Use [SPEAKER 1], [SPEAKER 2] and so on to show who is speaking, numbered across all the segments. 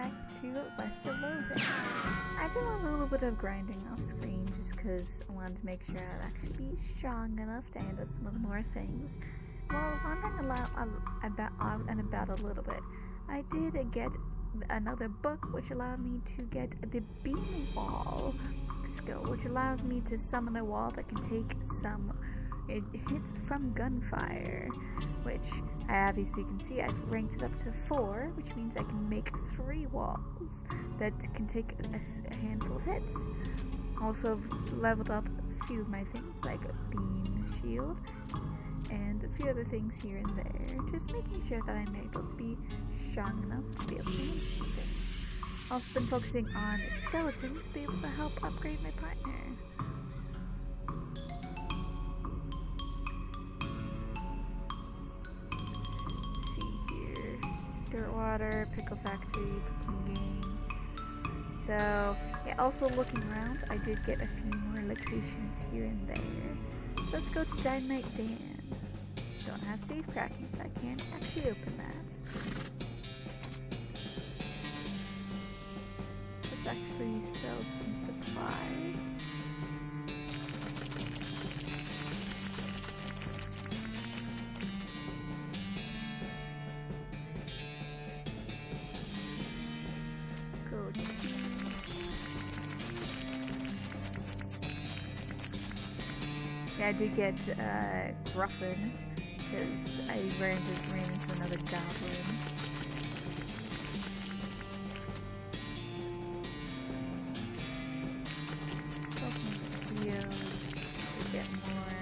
[SPEAKER 1] back to West of Loathing. I did a little bit of grinding off screen just because I wanted to make sure I'd actually be strong enough to handle some of the more things. While wandering out and about a little bit, I did get another book which allowed me to get the beam wall skill, which allows me to summon a wall that can take some hits from gunfire, which I obviously can see I've ranked it up to 4, which means I can make 3 walls that can take a handful of hits. Also leveled up a few of my things like a beam shield and a few other things here and there, just making sure that I'm able to be strong enough to be able to make some things. Also been focusing on skeletons to be able to help upgrade my partner. Dirtwater, Pickle Factory, Cooking Game. So, yeah, also looking around, I did get a few more locations here and there. So let's go to Dynamite Dan. Don't have safe cracking, so I can't actually open that. Let's actually sell some supplies. Yeah, I did get Gruffin because I ran into another goblin. Still some deals to get more.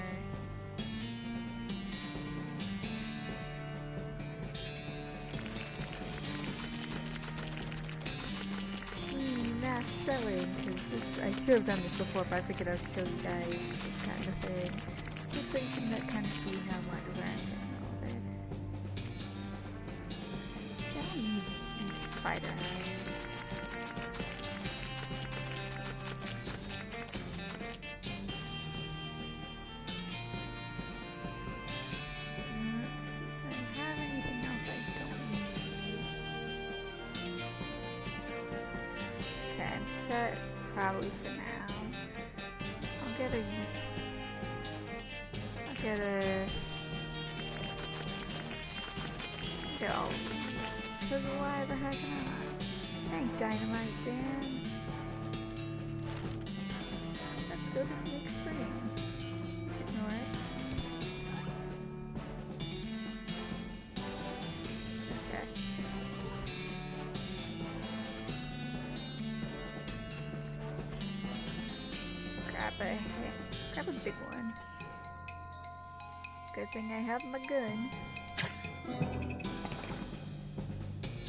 [SPEAKER 1] Not selling, because I should have done this before, but I figured I'd show you guys this kind of thing, just so you can kind of see how much I'm getting all of it. I don't need these spider eyes. Let's see, do I have anything else I don't need? Okay, I'm set probably for now. I'll get a kill. Because why the heck not? Thank Dynamite Dan. Let's go to Snake Spring. Just ignore it. Okay. Grab a big one. Good thing I have my gun.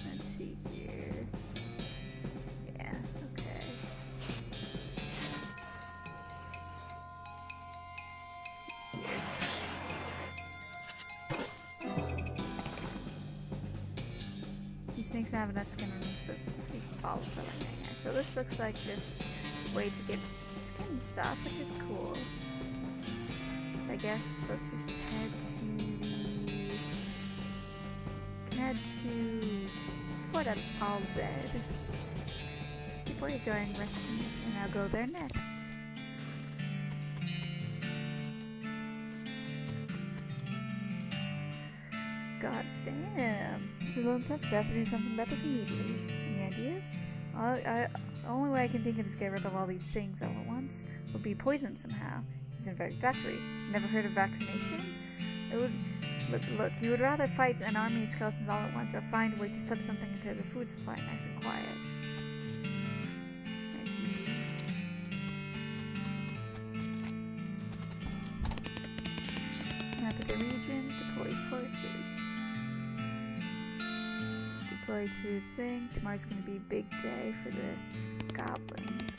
[SPEAKER 1] Let's see here. Yeah, okay. Let's see here. These snakes have enough skin on them, but they fall for like that. So this looks like just a way to get skin stuff, which is cool. So I guess let's just head to Fort All Dead. Keep where you're going, rescue me, and I'll go there next. God damn. This is a little test. We have to do something about this immediately. Any ideas? The only way I can think of is get rid of all these things all at once would be poison them somehow. It's introductory. Never heard of vaccination? It would look. You would rather fight an army of skeletons all at once, or find a way to slip something into the food supply, nice and quiet. I see. Map of the region. Deploy forces. Deploy to the thing. Tomorrow's gonna be a big day for the goblins.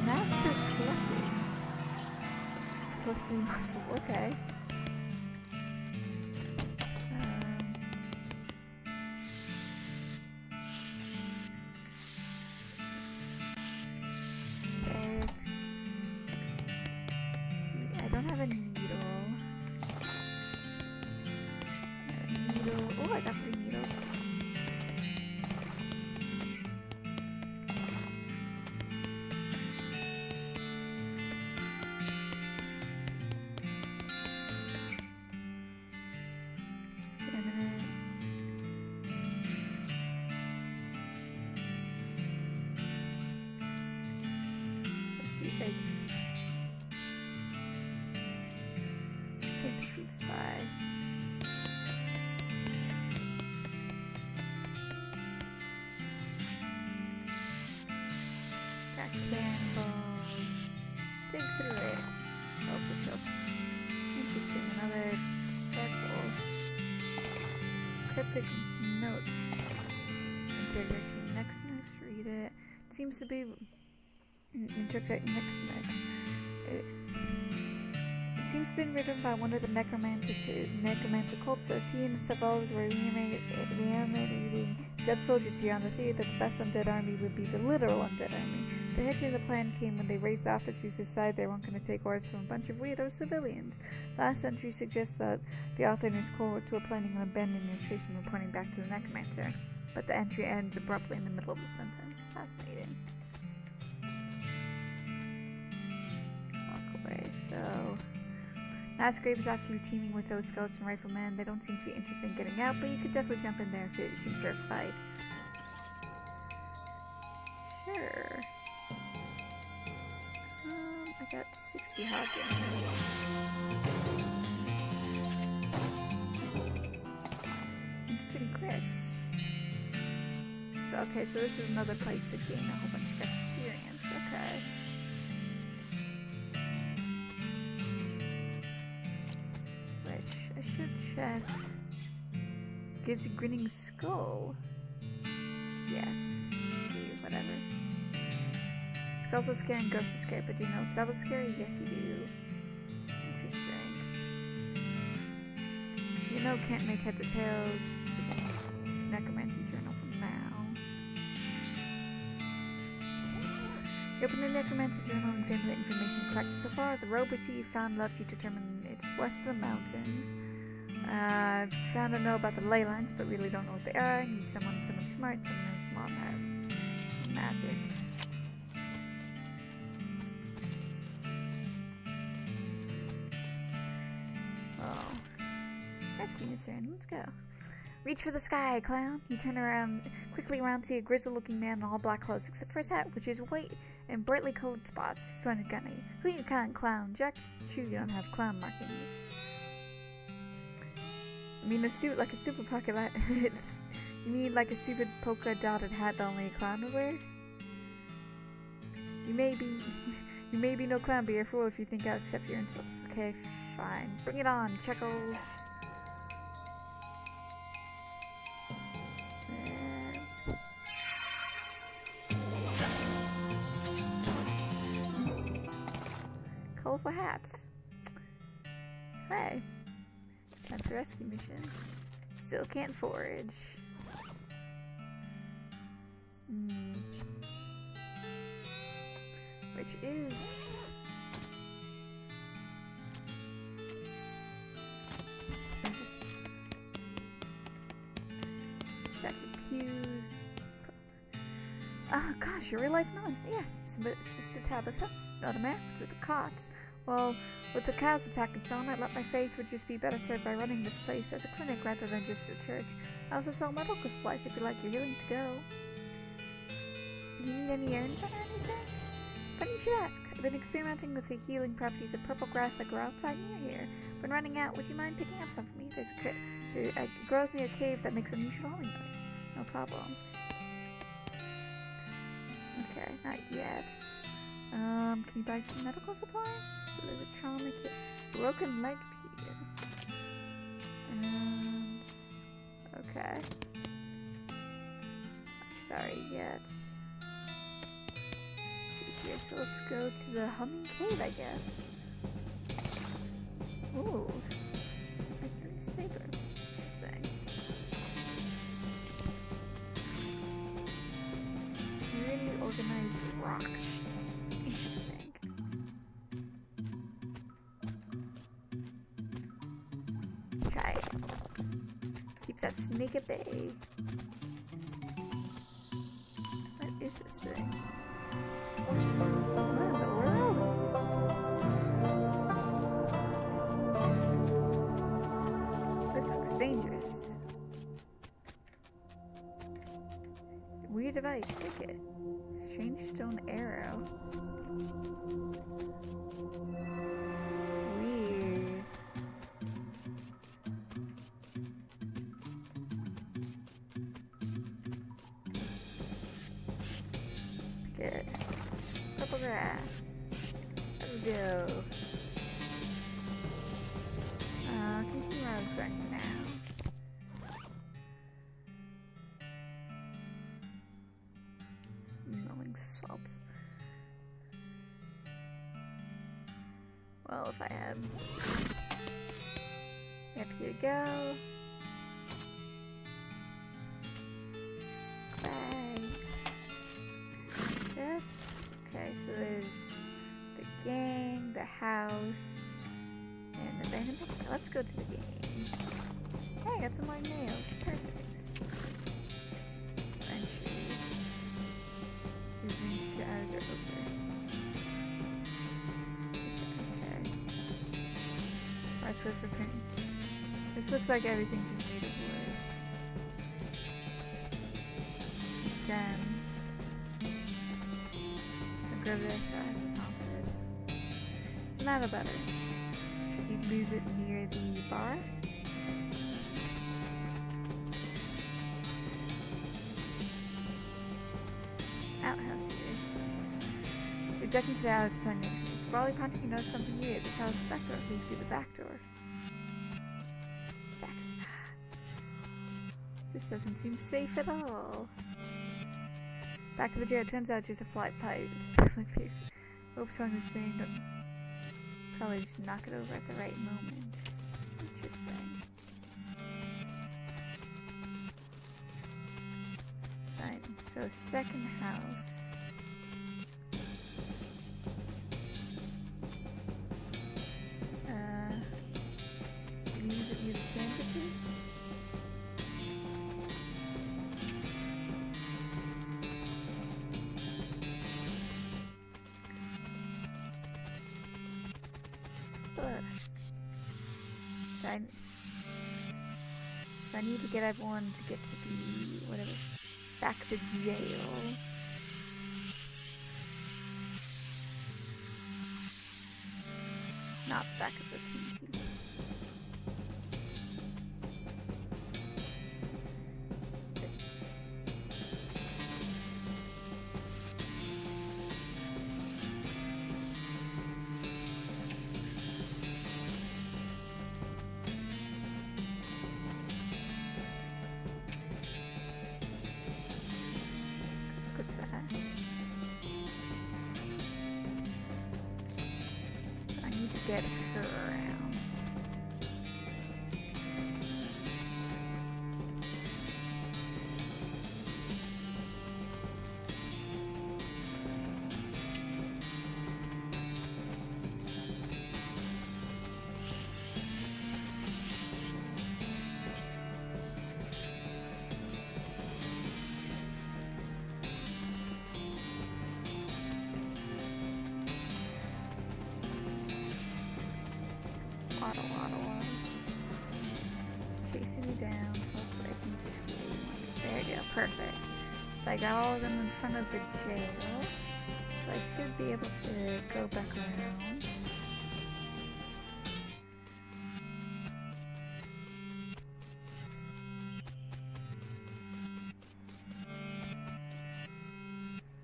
[SPEAKER 1] Master Fluffy. Plus 3 muscle, okay. Barracks. See, I don't have a needle. think the fruit fly. Got cannonballs. Dig through it. Oh, push up. Interesting, another circle. Cryptic notes. Interjection next mix, read it. Seems to be interject next mix. It seems to have been written by one of the necromancer cultists. He and several others were reanimating dead soldiers here on the theory that the best undead army would be the literal undead army. The hitch in the plan came when they raised the officers who decided they weren't going to take orders from a bunch of weirdo civilians. Last entry suggests that the author and his cohorts were planning on abandoning their station and reporting back to the necromancer, but the entry ends abruptly in the middle of the sentence. Fascinating. Walk away. So Massgrave is absolutely teeming with those scouts and riflemen. They don't seem to be interested in getting out, but you could definitely jump in there if you're itching for a fight. Sure. I got 60 hog Instant crits. So, okay, so this is another place to gain a whole bunch of experience. Okay. Which I should check. Gives a grinning skull. Yes. Whatever. Skulls are scary and ghosts are scary, but do you know what's double scary? Yes, you do. Interesting. You know, can't make heads or tails. It's a necromancy journal from now. You open the necromancy journal and examine the information collected so far. The road you found left you determine it's west of the mountains. Found to know about the ley lines, but really don't know what they are. Need someone smart, someone who's smart magic. Rescue concern. Let's go. Reach for the sky, clown. You turn quickly around to see a grizzled-looking man in all black clothes, except for his hat, which is white and brightly colored spots. He's pointing a gun at you. Who you calling clown, Jack? Sure, you don't have clown markings. I mean, a suit like a super pocket light. You mean like a stupid polka-dotted hat that only a clown would wear? You may be no clown, but you're a fool if you think I'll accept your insults. Okay, fine. Bring it on, Chuckles. Colorful hats. Hey. Time for rescue mission. Still can't forage. Which is... just... Stack of pews. Oh gosh, your real life nun. Yes, Sister Tabitha. Not a man, what's with the cots? Well, with the cows attack and so on, I thought my faith would just be better served by running this place as a clinic rather than just a church. I also sell medical supplies if you like your healing to go. Do you need any errands or anything? Funny you should ask. I've been experimenting with the healing properties of purple grass that grow outside near here. When running out, would you mind picking up some for me? It grows near a cave that makes unusual humming noise. No problem. Okay, not yet. Can you buy some medical supplies? So there's a trauma kit. Broken leg period. And... okay. Sorry, yet. Let's see here. So let's go to the humming cave, I guess. Ooh. Saber. Interesting. Really organized rocks. Interesting. Try it. Keep that snake at bay. What is this thing? What in the world? This looks dangerous. Weird device. Take it. Strange stone arrow. Weird. it. Purple grass. Let's go. Continue where I was going now. Smelling salt. Well, if I had... Yep, here we go. Yes. Okay, so there's the gang, the house, and the abandoned picture. Let's go to the gang. Hey, I got some more nails. Perfect. Entry. Using showers are open. Okay. Let's go for print. This looks like everything's just made of wood. Gems. The grove has is haunted. What's the matter, butter? Did you lose it near the bar? Outhouse here. You're ducking to the house planning. Brawly Punter, you notice something weird. This house back door leads through the back door. This doesn't seem safe at all. Back of the jail, turns out just a flight pipe. Oops, I'm just saying, probably just knock it over at the right moment. Interesting. So, second house. Use it near the sandwiches. So I need to get everyone to get to the whatever back to jail. Not back of the TNT. Get her around. Waddle. Chasing me down. Hopefully I can escape. There we go. Perfect. So I got all of them in front of the jail. So I should be able to go back around.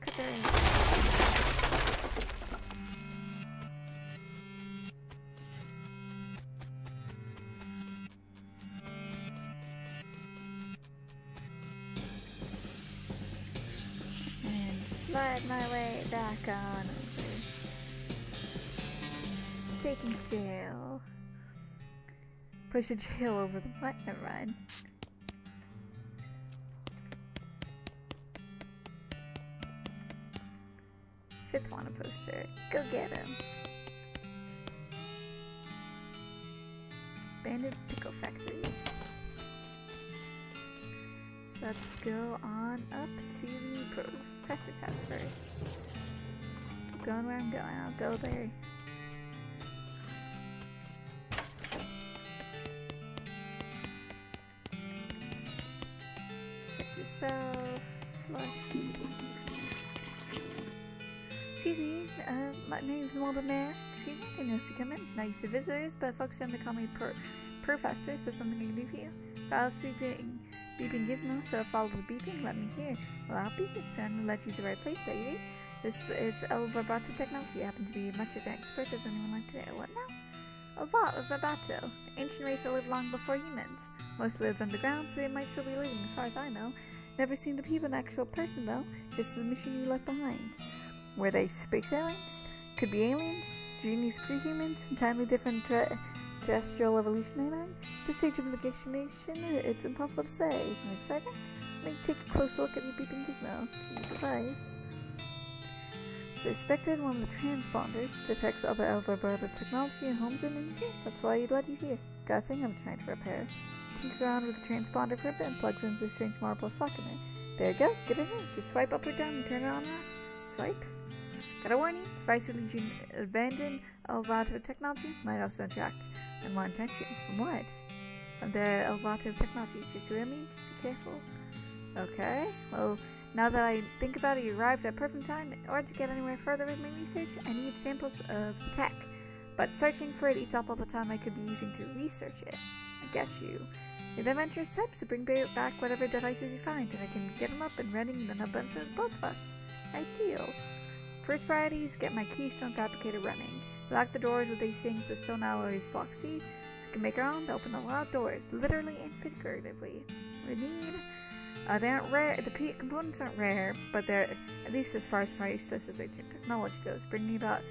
[SPEAKER 1] Cut the ring. Slide my way back on over. Taking jail. Push a jail over the what? Never mind. Fifth wanted poster. Go get him. Abandoned pickle factory. So let's go on up to the professor's house first. Keep going where I'm going. I'll go there. Check yourself. Flush. Excuse me, my name's Walden there. Excuse me, didn't notice you come in. Not used to visitors, but folks tend to call me Professor, so something I can do for you. If I was sleeping, beeping gizmo, so follow the beeping, let me hear. Well, I'll beep it, certainly led you to the right place, lady. This is El Verbato technology. I happen to be much of an expert as anyone like today. What now? Verbato, the ancient race that lived long before humans. Most lived underground, so they might still be living as far as I know. Never seen the people in actual person though, just the machine you left behind. Were they space aliens? Could be aliens, genius pre-humans, entirely different terrestrial evolutionary line. At this stage of investigation, it's impossible to say. Isn't it exciting? Let me take a closer look at your beeping gizmo. Key device. As expected, one of the transponders detects other Elverberta technology in homes and industry. That's why he led you here. Got a thing I'm trying to repair. Tinkers around with the transponder for a bit and plugs into a strange marble socket in it. There you go. Get it in. Just swipe up or down and turn it on and off. Swipe. Gotta warn you, device will lead you to abandon Elvato technology. Might also attract unwanted attention. From what? From the Elvato technology. You see what I mean? Just be careful. Okay. Well, now that I think about it, you arrived at perfect time. In order to get anywhere further with my research, I need samples of the tech. But searching for it eats up all the time I could be using to research it. I get you. You're the adventurous type, so bring back whatever devices you find, and I can get them up and running, then I'll benefit both of us. Ideal. First priority is get my keystone fabricator running. Lock the doors with these things the stone alloys block C, so we can make our own to open a lot of doors, literally and figuratively. We need... they aren't rare. The components aren't rare, but they're at least as far as priceless as ancient technology goes. Bring me about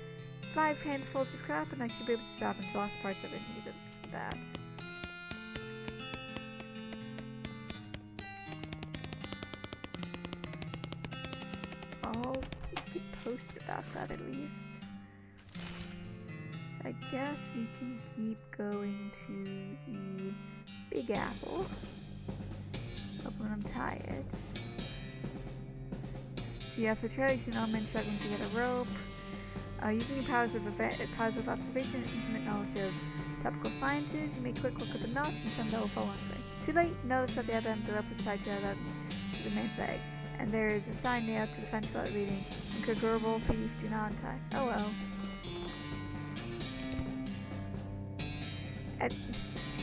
[SPEAKER 1] 5 handfuls of scrap, and I should be able to salvage the last parts of it needed for that. I'll keep a post about that at least. So I guess we can keep going to the Big Apple. Open and untie it. So you have the trail. You see an men struggling to get a rope. Using your powers of observation and intimate knowledge of topical sciences, you make a quick look at the knots and someday will fall onto it. Too late. Notice at the other end the rope is tied to the man's leg, and there is a sign nailed to the fence about reading, "Incurable thief, do not untie." Oh well.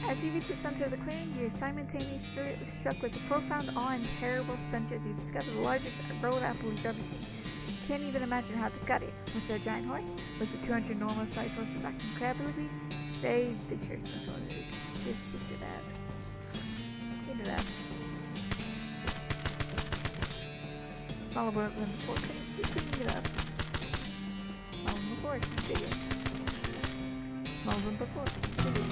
[SPEAKER 1] As you reach the center of the clearing, you're simultaneously struck with a profound awe and terrible stench as you discover the largest road apple you've ever seen. You can't even imagine how this got here. Was there a giant horse? Was it 200 normal-sized horses acting crabbily? They sure smell it. Just do that. Clean it up. Smaller than before. Keep cleaning it up. Smaller than before. Keep digging. Smaller than before. Keep digging.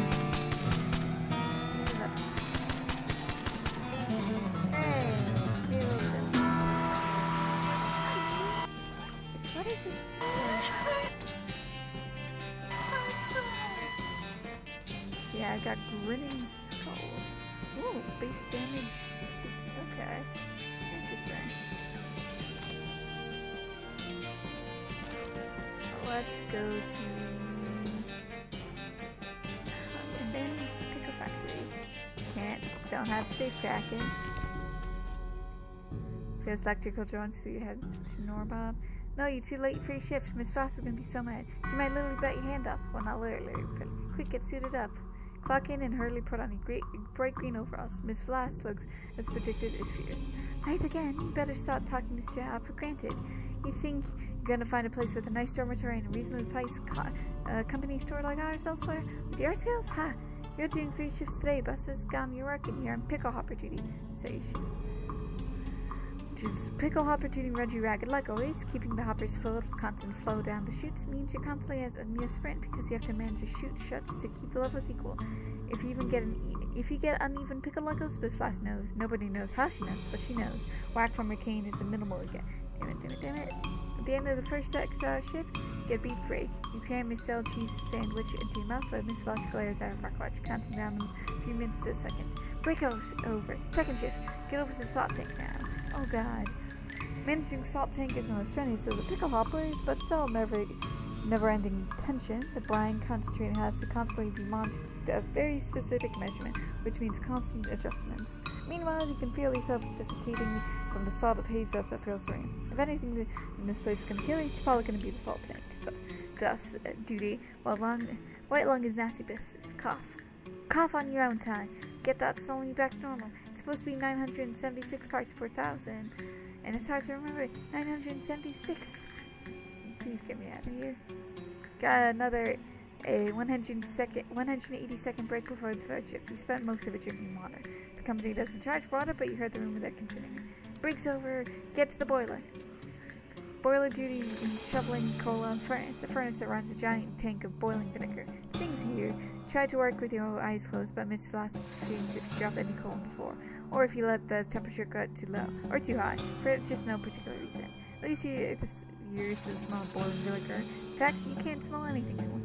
[SPEAKER 1] What is this? Yeah, I got grinning skull. Ooh, base damage. Okay, interesting. Let's go to abandoned pickle factory. Don't have safe cracking. Feels electrical joints through your head to Norbob. No, you're too late for your shift. Miss Foss is gonna be so mad. She might literally bet your hand off. Well, not literally, but quick, get suited up. Clock in and hurriedly put on your bright green overalls. Miss Floss looks, as predicted, is fierce. Right again. You better stop talking this job for granted. You think you're gonna find a place with a nice dormitory and a reasonably priced company store like ours elsewhere? With your skills? Ha! You're doing 3 shifts today. Buster's gone. You're working here on pickle hopper duty. Say shift. Which is pickle hopper duty Reggie ragged like always. Keeping the hoppers filled with constant flow down the chutes means you're constantly at a near sprint because you have to manage your chute shuts to keep the levels equal. If you get uneven pickle levels, Miss Floss knows. Nobody knows how she knows, but she knows. Whack from her cane is the minimal you get. Damn it. At the end of the first extra shift, you get a beef break. You cram a stale cheese sandwich into your mouth, but Miss Floss glares at her rock watch, counting down a few minutes to a second. Break over. Second shift. Get over to the salt tank now. Oh god. Managing salt tank isn't as friendly to the pickle hoppers, but still never-ending tension. The brine concentrator has to constantly be monitored at a very specific measurement, which means constant adjustments. Meanwhile, you can feel yourself desiccating from the salt of haze that fills the room. If anything in this place is going to kill you, it's probably going to be the salt tank. Dust duty, while white lung is nasty business. Cough on your own time. Get that slowly back to normal. It's supposed to be 976 parts per thousand. And it's hard to remember. 976. Please get me out of here. Got another 180-second break before the third shift. You spent most of it drinking water. The company doesn't charge for water, but you heard the rumor they're considering it. Break's over. Get to the boiler. Boiler duty is shoveling coal on furnace. A furnace that runs a giant tank of boiling vinegar. Sings here. Try to work with your eyes closed, but miss flashes if you drop any coal on the floor, or if you let the temperature get too low or too high for just no particular reason. At least you're used to smell boiling vinegar. In fact, you can't smell anything anymore.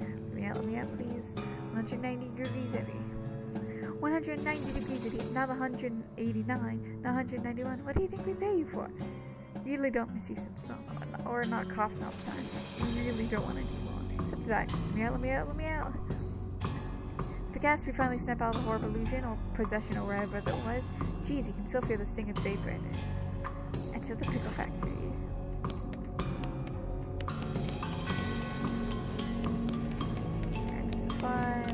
[SPEAKER 1] Let me out, please. 190 degrees heavy. 190 degrees heavy. Not 189. Not 191. What do you think we pay you for? Really don't miss you since smell, or not coughing all the time. You really don't want to do more. Except to die. Let me out. The gas we finally snap out of the horrible illusion or possession or wherever that was. Geez, you can still feel the sting of vapor in it. Enter the pickle factory. Random supply.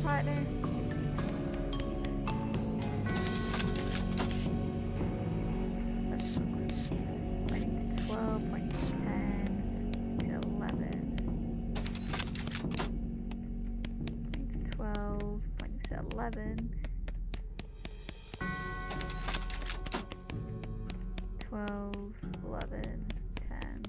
[SPEAKER 1] Partner. Pointing to 12, pointing to 10, to 11. Pointing to 12, pointing to 11. 12, 11, 10.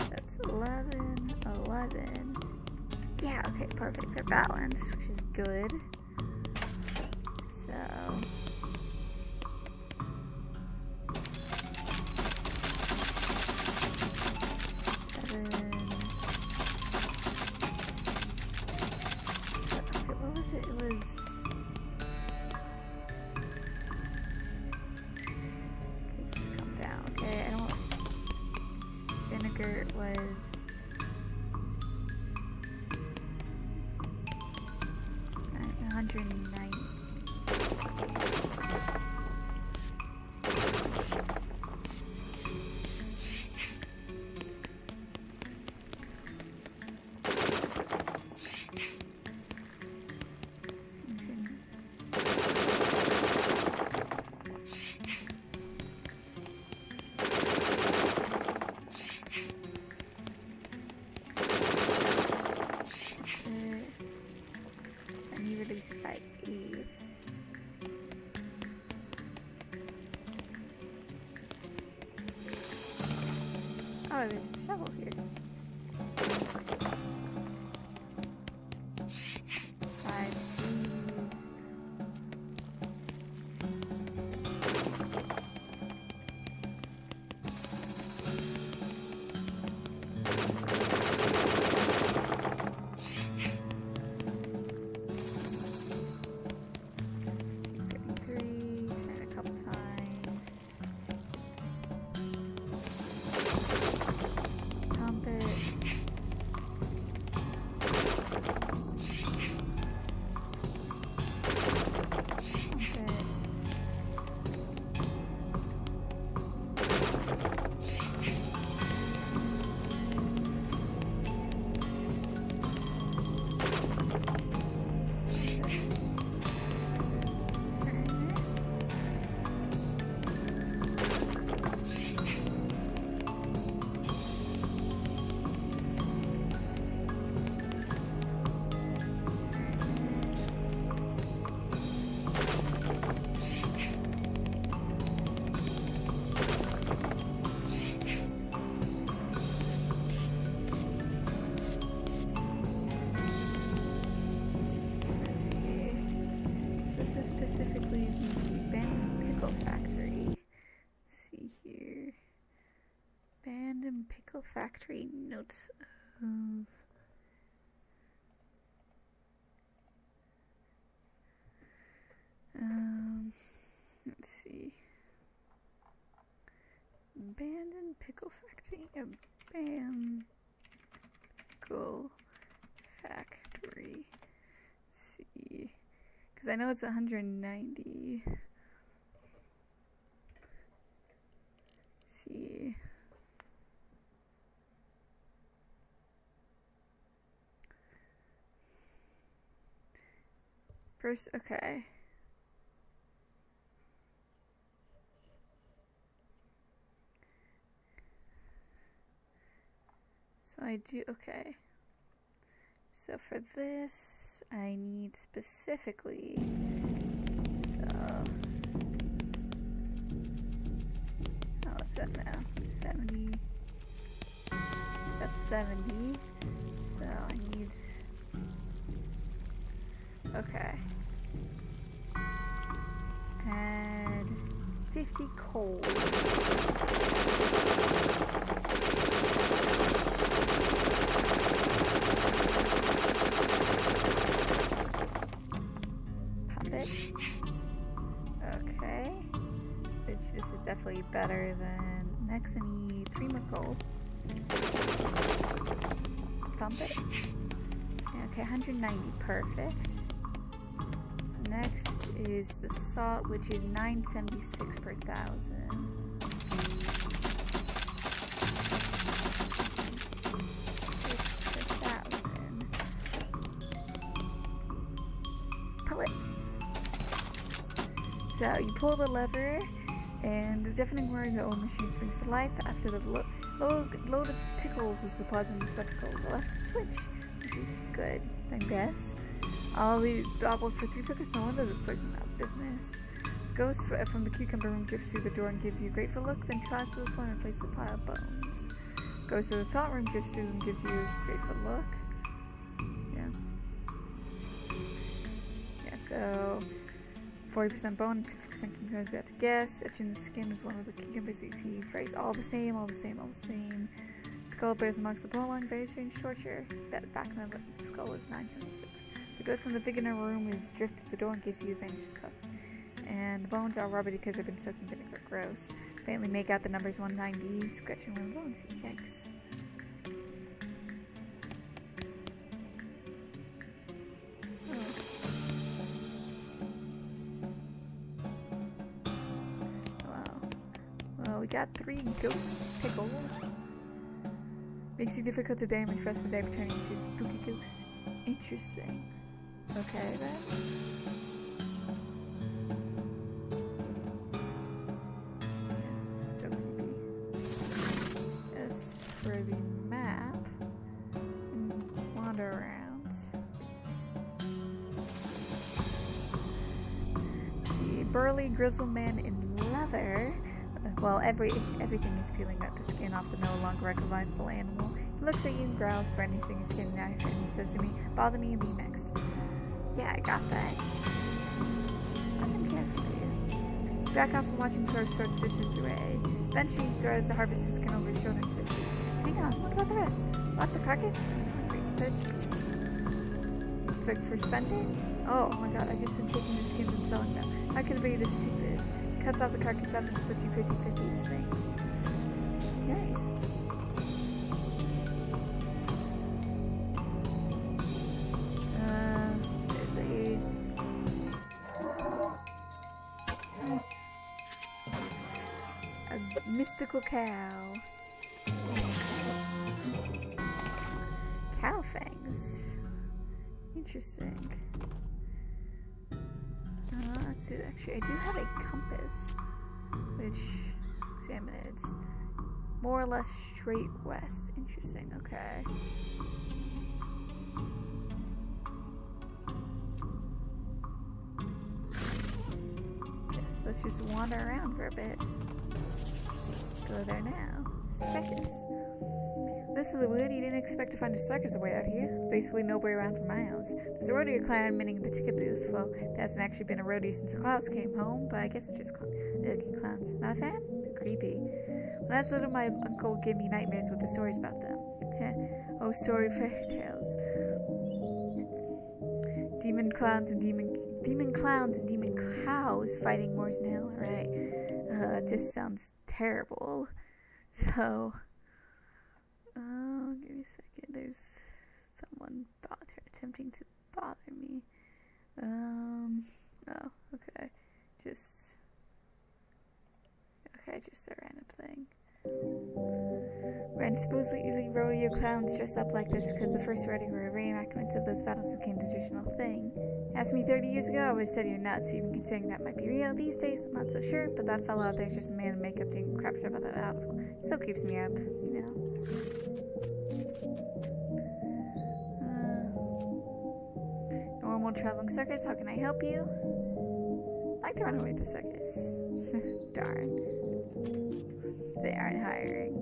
[SPEAKER 1] That's 11. Yeah, okay, perfect. They're balanced, which is good. So... what was it? It was... okay, just come down. Okay, I don't... Vinegar was... 190. Oh, there's a shovel here. 5 keys. Turn a couple times. Compass. pickle factory. Let's see here. Abandoned pickle factory. Notes of... let's see. Abandoned pickle factory. Abandoned pickle factory. Let's see. Because I know it's 190. Let's see. First, okay. So I do, okay. So for this, I need specifically, so, oh, what's that now? 70, that's 70, so I need, okay. Add 50 coal. Okay, which this is definitely better than. Next I need 3 more gold. Pump it. Okay, 190, perfect. So next is the salt, which is 976 per 1,000. So you pull the lever, and the deafening roar in the old machine springs to life. After the load of pickles is deposited in the receptacle, the left switch, which is good, I guess. I'll work for 3 pickers. No wonder this place is out of business. Goes from the cucumber room, drifts through the door, and gives you a grateful look. Then tries to the floor and places a pile of bones. Goes to the salt room, drifts through, and gives you a grateful look. Yeah, so 40% bone, 6% cucumbers out to guess. Etching the skin is one of the cucumbers you see. Phrase all the same, all the same, all the same. Skull bears amongst the bone along very strange torture. Back in the skull is 976. The ghost from the beginner room is drifted to the door and gives you the vanished cup. And the bones are rubber because they've been soaked in vinegar. Gross. Faintly make out the numbers 190. Scratching one of the bones. Yikes. We got 3 ghost pickles. Makes it difficult to damage for us today, turning into spooky ghosts. Interesting. Okay then. Still creepy. As for the map, and wander around. Let's see, burly grizzled man in leather. Well, everything is peeling at the skin off the no longer recognizable animal. He looks at you and growls, brandishing his skin knife, and he says to me, "Bother me and be next." Yeah, I got that. I don't care for you. Back off from watching sword distance away. Eventually he throws the harvested skin over his shoulder and says, "Hang on, what about the rest? What, the carcass?" It's like for spending? Oh my god, I've just been taking the skins and selling them. How could it be this stupid? Cuts off the carcass up and splits you 50-50 these things. Nice. There's a mystical cow. Cow fangs. Interesting. Let's see, actually, I do have a compass, which, examine it, it's more or less straight west. Interesting, okay. Yes, let's just wander around for a bit. Go there now. Seconds. This is weird. You didn't expect to find a circus away out here. Basically nobody around for miles. There's a rodeo clown manning the ticket booth. Well, there hasn't actually been a rodeo since the Clouds came home, but I guess it's just clowns. Not a fan? They're creepy. When I was little, my uncle would give me nightmares with the stories about them. Oh, sorry fairy tales. Demon clowns and demon cows fighting Morrison Hill. Right. That just sounds terrible. So, give me a second. There's someone attempting to bother me. Oh, okay. Just a random thing. And supposedly rodeo clowns dress up like this because the first rodeo were reenactments of those battles became a traditional thing. Asked me 30 years ago, I would have said you're nuts, even considering that might be real. These days, I'm not so sure, but that fellow out there is just a man in makeup doing crap shit about that outfit. So keeps me up, you know. Normal traveling circus, how can I help you? I'd like to run away with the circus. Darn. They aren't hiring.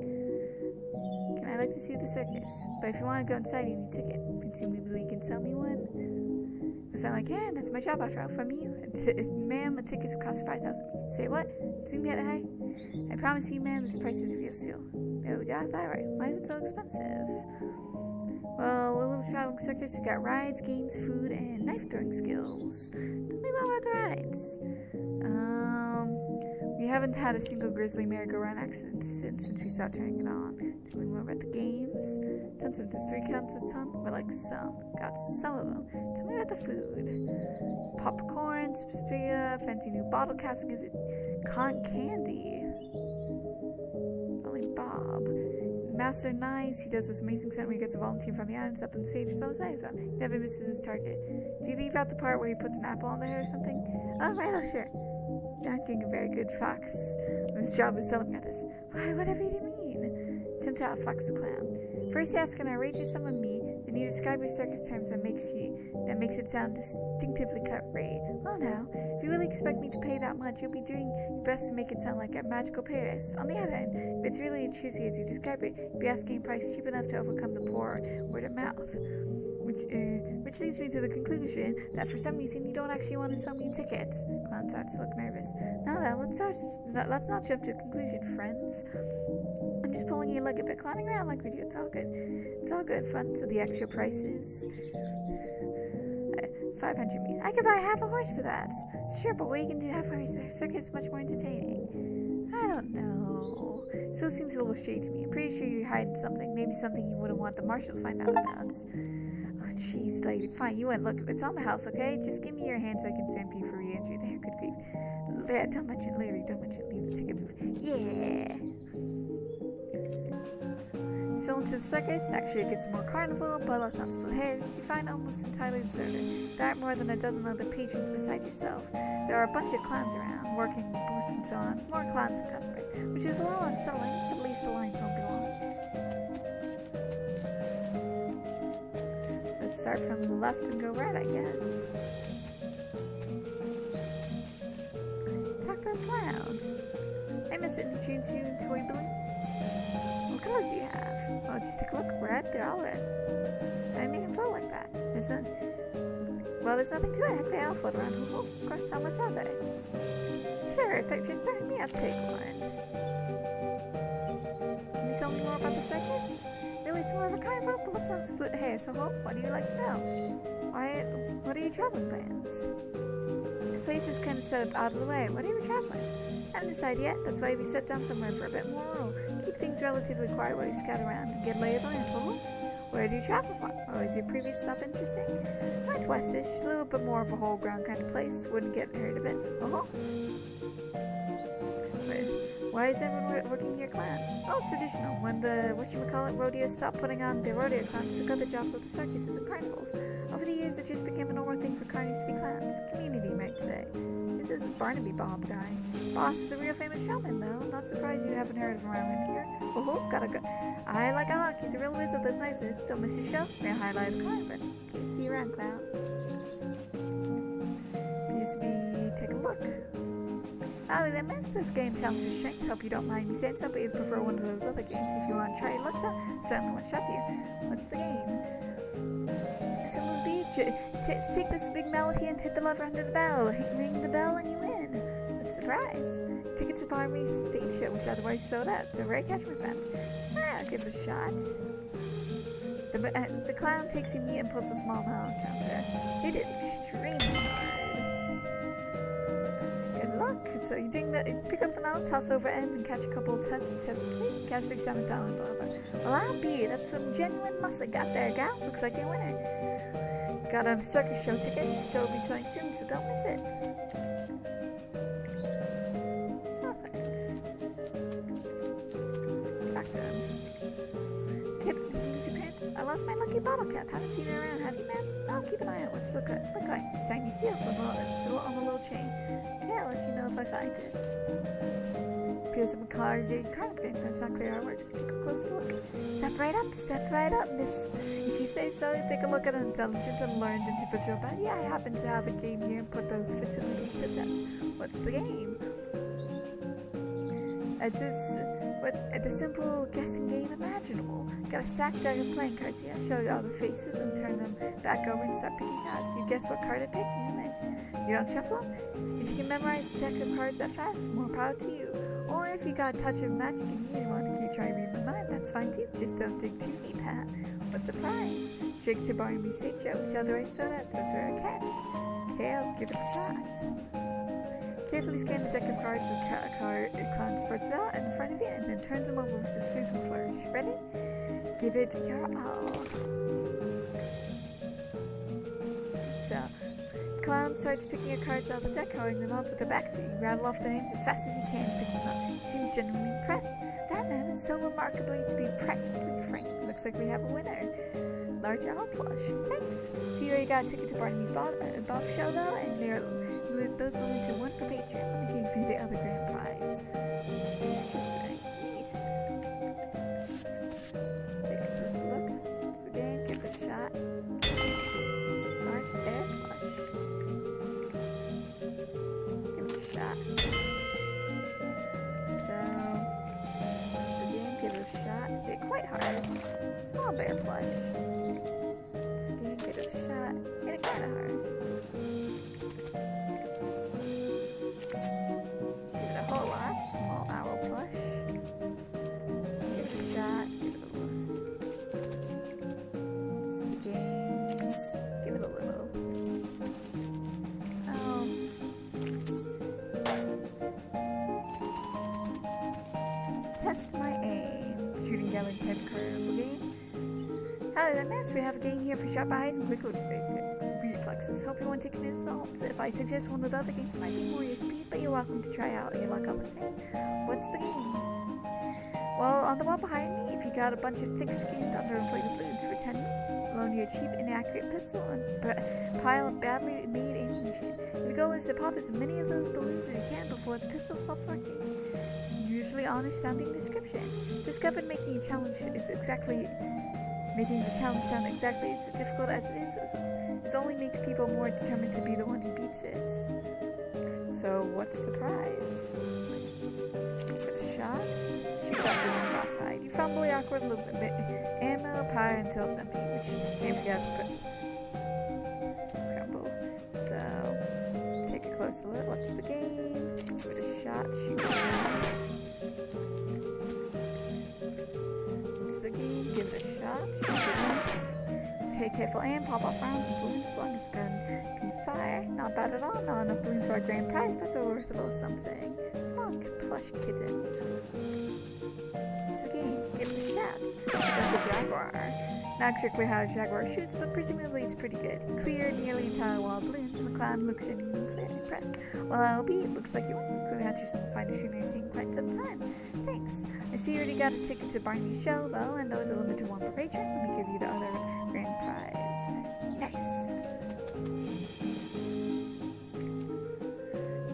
[SPEAKER 1] Can I like to see the circus? But if you want to go inside, you need a ticket. Presumably you can sell me one. Because I'm like, yeah, that's my job after all. From you, ma'am, a ticket will cost 5,000. Say what? Zoom yet high? I promise you, ma'am, this price is a real steal. There we got that right. Why is it so expensive? Well, a little traveling circus, we got rides, games, food, and knife throwing skills. Tell me about the rides. We haven't had a single grizzly merry-go-round accident since we started turning it on. Tell me more about the games. Tons of does 3 counts a ton? Well, like some. Got some of them. Tell me about the food. Popcorn, spaghetti, fancy new bottle caps, cotton candy. Only Bob. Master Nice, he does this amazing stunt where he gets a volunteer from the audience up on stage to throw his knives out. He never misses his target. Do you leave out the part where he puts an apple on the head or something? Oh, right, oh, sure. I'm doing a very good fox. His job is selling at this. Why, whatever do you mean? Attempt out Fox the Clown. First you ask an outrageous sum of me, then you describe your circus terms that makes it sound distinctively cut rate. Well now, if you really expect me to pay that much, you'll be doing your best to make it sound like a magical paradise. On the other hand, if it's really as choosy as you describe it, you'll be asking a price cheap enough to overcome the poor word of mouth. Which leads me to the conclusion that for some reason you don't actually want to sell me tickets. Clown starts to look nervous. Now then, let's not jump to a conclusion, friends. I'm just pulling your leg a bit, clowning around like we do. It's all good. It's all good fun. So the extra prices. 500 meters. I could buy half a horse for that. Sure, but what you can do half a horse circus is much more entertaining. I don't know. Still seems a little shady to me. I'm pretty sure you're hiding something. Maybe something you wouldn't want the marshal to find out about. Jeez, lady, fine, you went look. It's on the house, okay? Just give me your hand so I can stamp you for re-entry. There, good grief. There, don't mention it, leave the ticket booth. Yeah! So into the circus, actually it gets more carnival, but let's not split hairs. You find almost entirely deserted. There aren't more than a dozen other patrons beside yourself. There are a bunch of clowns around, working booths and so on. More clowns than customers, which is a little unsettling, but at least the lines won't be long. Start from the left and go right, I guess. Taco Clown. I must introduce you to Toy Balloon. What colors do you have? Oh, just take a look. Red? They're all red. How do I make them float like that? There's nothing to it. They all float around. Oh, of course, how much are they? Sure, if you're starting me, I'll take one. Can you tell me more about the circus? Really, it's more of a carnival, but let's not split hairs. So, what do you like to know? What are your traveling plans? This place is kind of set up out of the way. What are your travel plans? I haven't decided yet. That's why we sit down somewhere for a bit more. Or keep things relatively quiet while you scout around and get lay of the land. Where do you travel from? Or is your previous stuff interesting? Northwestish, a little bit more of a whole ground kind of place. Wouldn't get heard of it. Why is everyone working here clown? Oh, it's traditional. When the, rodeos stopped putting on their rodeo clowns, took other jobs with the circuses and carnivals. Over the years, it just became a normal thing for carnies to be clowns. Community, you might say. This isn't Barnaby Bob guy. Boss is a real famous showman, though. Not surprised you haven't heard of him around here. Gotta go. I like a hawk. He's a real wizard of those niceness. Don't miss your show. Real highlight of the carnival. See you around, clown. Take a look. Ollie, that mess this game challenges strength. Hope you don't mind me saying so, but you'd prefer one of those other games. If you want to try your luck, though, certainly won't stop you. What's the game? So we'll be take this big melody and hit the lever under the bell. Ring the bell and you win. What's the prize? Tickets to Barmy stage show, which is otherwise sold out. It's a rare cash event. I'll give it a shot. The clown takes your meat and puts a small bell counter. Hit it extremely hard. Good luck. So you pick up the mallet, toss over end, and catch a couple tests. Catch $37 blah. Well, I'll be. That's some genuine muscle got there, gal. Looks like you're a winner. It's got a circus show ticket. The show will be showing soon, so don't miss it. Oh, thanks. Back to him. Kid, your pants. I lost my lucky bottle cap. Haven't seen it around. Have you, man? I'll keep an eye out. What's it look like? Shiny steel. It's on the little chain. Yeah, I'll let you know if I find it. Appears in the carnival game. That's not clear how it works. Take a closer look. Step right up, miss. If you say so, take a look at an intelligent and learned individual. But yeah, I happen to have a game here and put those facilities to test. What's the game? It's the simple guessing game imaginable. Got a stack deck of playing cards here. Show you all the faces and turn them back over and start picking cards. You guess what card I picked, you win. You don't shuffle them? If you can memorize a deck of cards that fast, more power to you. Or if you got a touch of magic and you want to keep trying to read my mind, that's fine too. Just don't dig too deep, huh? What's the prize? Drink to Barnaby State Show, which otherwise sold out, so it's rare cash. Okay, I'll give it a shot. Carefully scan the deck of cards the clown spreads it out in front of you and then turns them over with his fruitful flourish. Ready? Give it your all. So, the clown starts picking your cards out of the deck, holding them up with the back so you can rattle off the names as fast as you can and pick them up. He seems genuinely impressed. That man is so remarkably to be practically frank. Looks like we have a winner. Large owl plush. Thanks. So you already got a ticket to Barnaby Bob show though, and those are only to one per patron. Let me give you the other grand prize. Interesting. Neat. Take a closer look. It's the game. Give it a shot. Large air plush. Give it a shot. So, it's the game. Give it a shot. Hit quite hard. Small bear plush. It's the game. Give it a shot. Hit it kind of hard. Small owl plush. Give it a shot. Give it a little. Game. Give it a little. Test my aim. Shooting gallery type carnival game. Hello there, miss. We have a game here for sharp eyes and quick reflexes. Hope you won't take any assaults. If I suggest one of the other games might be more your speed, but you're welcome to try out your luck all the same. What's the game? Well, on the wall behind me, if you got a bunch of thick-skinned, underinflated balloons for 10 minutes, loan you a cheap, inaccurate pistol and pile of badly made ammunition. The goal is to pop as many of those balloons as you can before the pistol stops working. Usually honest-sounding description. Discovered making the challenge sound exactly as difficult as it is. It only makes people more determined to be the one who beats it. So, what's the prize? Give it a shot. Shoot backwards and cross-eyed. You fumble the awkward little bit. Ammo, power until it's empty, which maybe you have to put crumble. So, take a closer look. What's the game? Give it a shot. Shoot. What's the game? Give it a shot. Shoot. Take careful aim, pop off rounds and balloons as long as the gun can fire. Not bad at all. Not enough balloons for our grand prize, but it's worth a little something. Small plush kitten. It's the game. Give it a shot. That's the jaguar. Not exactly how a jaguar shoots, but presumably it's pretty good. Clear, nearly entire wall of balloons, and the clown looks genuinely impressed. Well, LB, it looks like you clearly had yourself a fine shooter you've seen quite some time. Thanks. I see you already got a ticket to Barney's show, though, and those are limited to one per patron. Let me give you the other grand prize. Nice.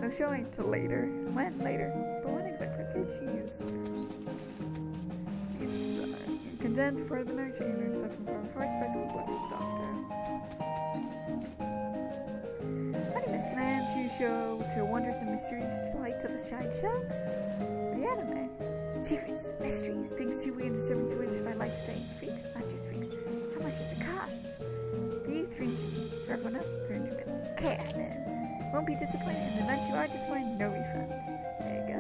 [SPEAKER 1] No showing till later. When? Later. But when exactly could you use? Condemned for the nurture and suffering from horse bicycle doctor. Honey, miss, can I hand you show to wonders and mysterious delights of a sideshow? What do you have in there? Secrets, mysteries, things too weird to serve into which my life today. Freaks, not just freaks. How much does it cost? For you, $300. For everyone else, $300. Okay, then. Won't be disappointed. In the event you are disappointed, no refunds. There you go.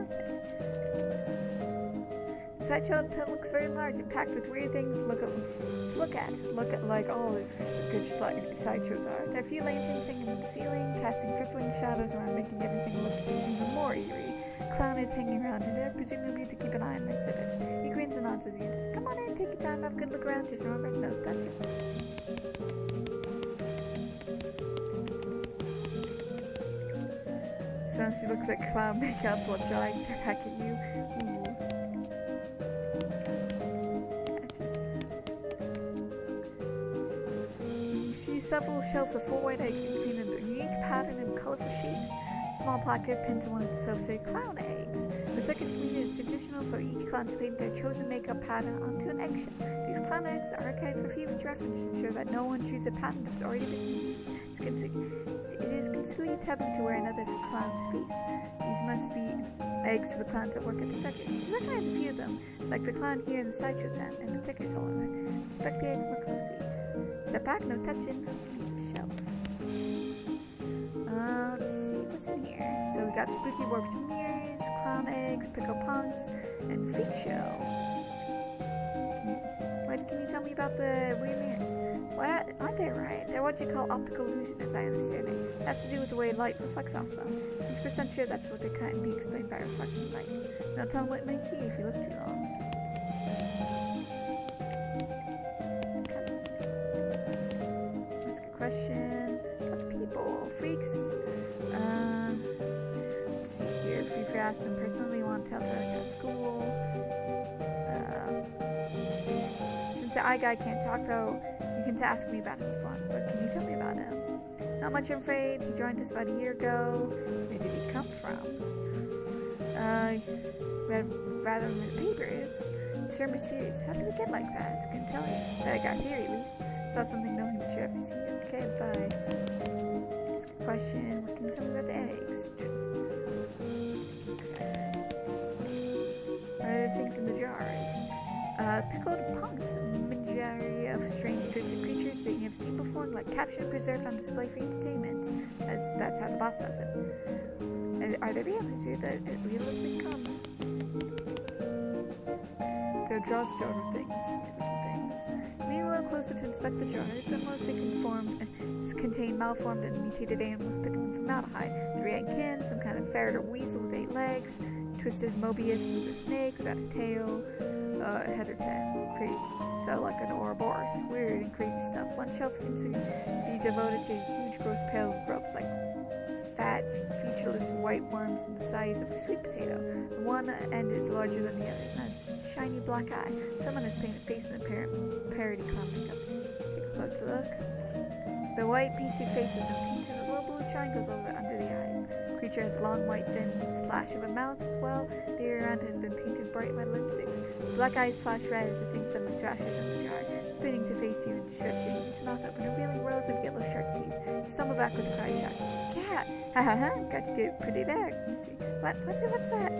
[SPEAKER 1] The sideshow looks very large and packed with weird things to look at like all the good sideshows are. There are a few lanterns hanging in the ceiling, casting crippling shadows around, making everything look even more eerie. Clown is hanging around in there, presumably to keep an eye on exhibits. He grins and nods as you enter. Come on in, take your time, have a good look around. Just remember, no touching. So she looks like clown makeup while trying to back at you. You see several shelves of 4 white eggs, each in a unique pattern and colorful shapes. Small placard pinned to one of the self-served clown eggs. The circus community is traditional for each clown to paint their chosen makeup pattern onto an eggshell. These clown eggs are archived for future reference to ensure that no one chooses a pattern that's already been used. It is considered taboo to wear another clown's face. These must be eggs for the clowns that work at the circus. You recognize a few of them, like the clown here in the sideshow tent and the ticker seller. Inspect the eggs more closely. Step back, no touching. Leave the shelf. Let's see what's in here. So we got spooky warped mirrors, clown eggs, pickle punks, and freak show. Can you tell me about the weird mirrors? What aren't they right? They're what you call optical illusion, as I understand it. It has to do with the way light reflects off them. 50% sure that's what they can be explained by reflecting light. Now tell them what it might see if you look too long. Okay. Ask a question. About people. Freaks. Let's see here. If you ask them personally, you want to tell them at school. The eye guy can't talk though. You can ask me about him if you want, but can you tell me about him? Not much, I'm afraid. He joined us about a year ago. Where did he come from? Read rather than the papers. It's very mysterious. How did he get like that? I couldn't tell you. But I got here at least. Saw something no human should ever see. Okay, bye. Ask a question. What can you tell me about the eggs? What are the things in the jars? Pickled punks, a menagerie of strange twisted creatures that you have seen before, like captured and preserved on display for entertainment, as that's how the boss does it. Are they real? Is it real as they come? Go draw jar of things. Lean a little closer to inspect the jars. Then most they contain malformed and mutated animals picking from formaldehyde. 3 kin, some kind of ferret or weasel with 8 legs, twisted Mobius with a snake without a tail. Head or tail. So like an Ouroboros. Weird and crazy stuff. One shelf seems to be devoted to huge gross pale grubs like fat, featureless white worms in the size of a sweet potato. One end is larger than the others and has a shiny black eye. Someone has painted a face in the parody clown makeup. Take a closer look. The white PC face has been painted with little blue triangles under the eyes. The creature has long, white, thin slash of a mouth as well. The ear around has been painted bright red lipstick. Black eyes flash red as it thinks some trashes in the jar, spinning to face you and stretching its mouth open, revealing rows of yellow shark teeth. You stumble back with a cry shot. Cat! Ha ha ha! Got you good pretty there. Let's see. What's that?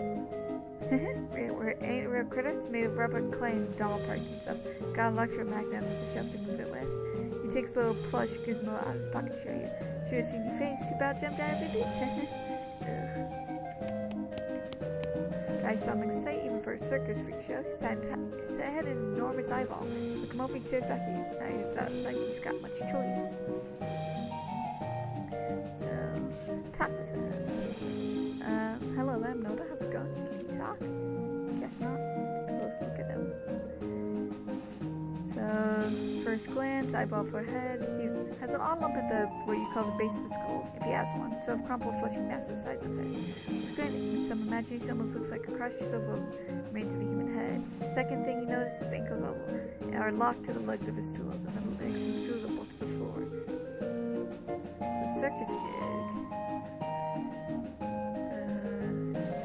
[SPEAKER 1] Ain't real critters made of rubber and clay and doll parts and stuff. Got an electromagnet on the shelf to move it with. He takes a little plush gizmo out of his pocket to show you. Should have seen your face. You about jumped out of your boots. Guy's stomach sight even for a circus freak show. His head is an enormous eyeball. Look him over, he stares back at you. Now you thought like he's got much choice. So, talk with him. Hello there, Noda. How's it going? Can you talk? Guess not. Close look at him. So, first glance, eyeball for head. He has an odd lump at what you call the base of his skull, if he has one. So, a crumpled, fleshy mass the size of this. It's good. In some imagination, almost looks like a crushed silver remains of a human head. Second thing you notice, his ankles are locked to the legs of his stools, and then the legs seem suitable to the floor. The circus gig.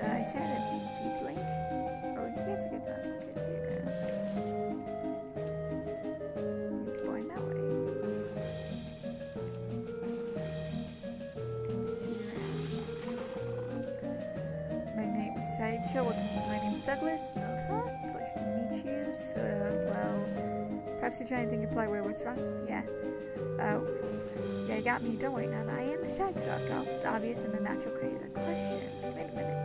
[SPEAKER 1] I said it. Do you blink? Oh, yes, I guess not. Okay, see you now. Going that way. See you around. sideshow. My name's Douglas. Pleasure to meet you. So, well, perhaps you're trying to think of polite way what's wrong? Yeah. Oh. Yeah, you got me. Don't worry, Nana. I am a shy dog. It's obvious and a natural creator. Question. Wait a minute.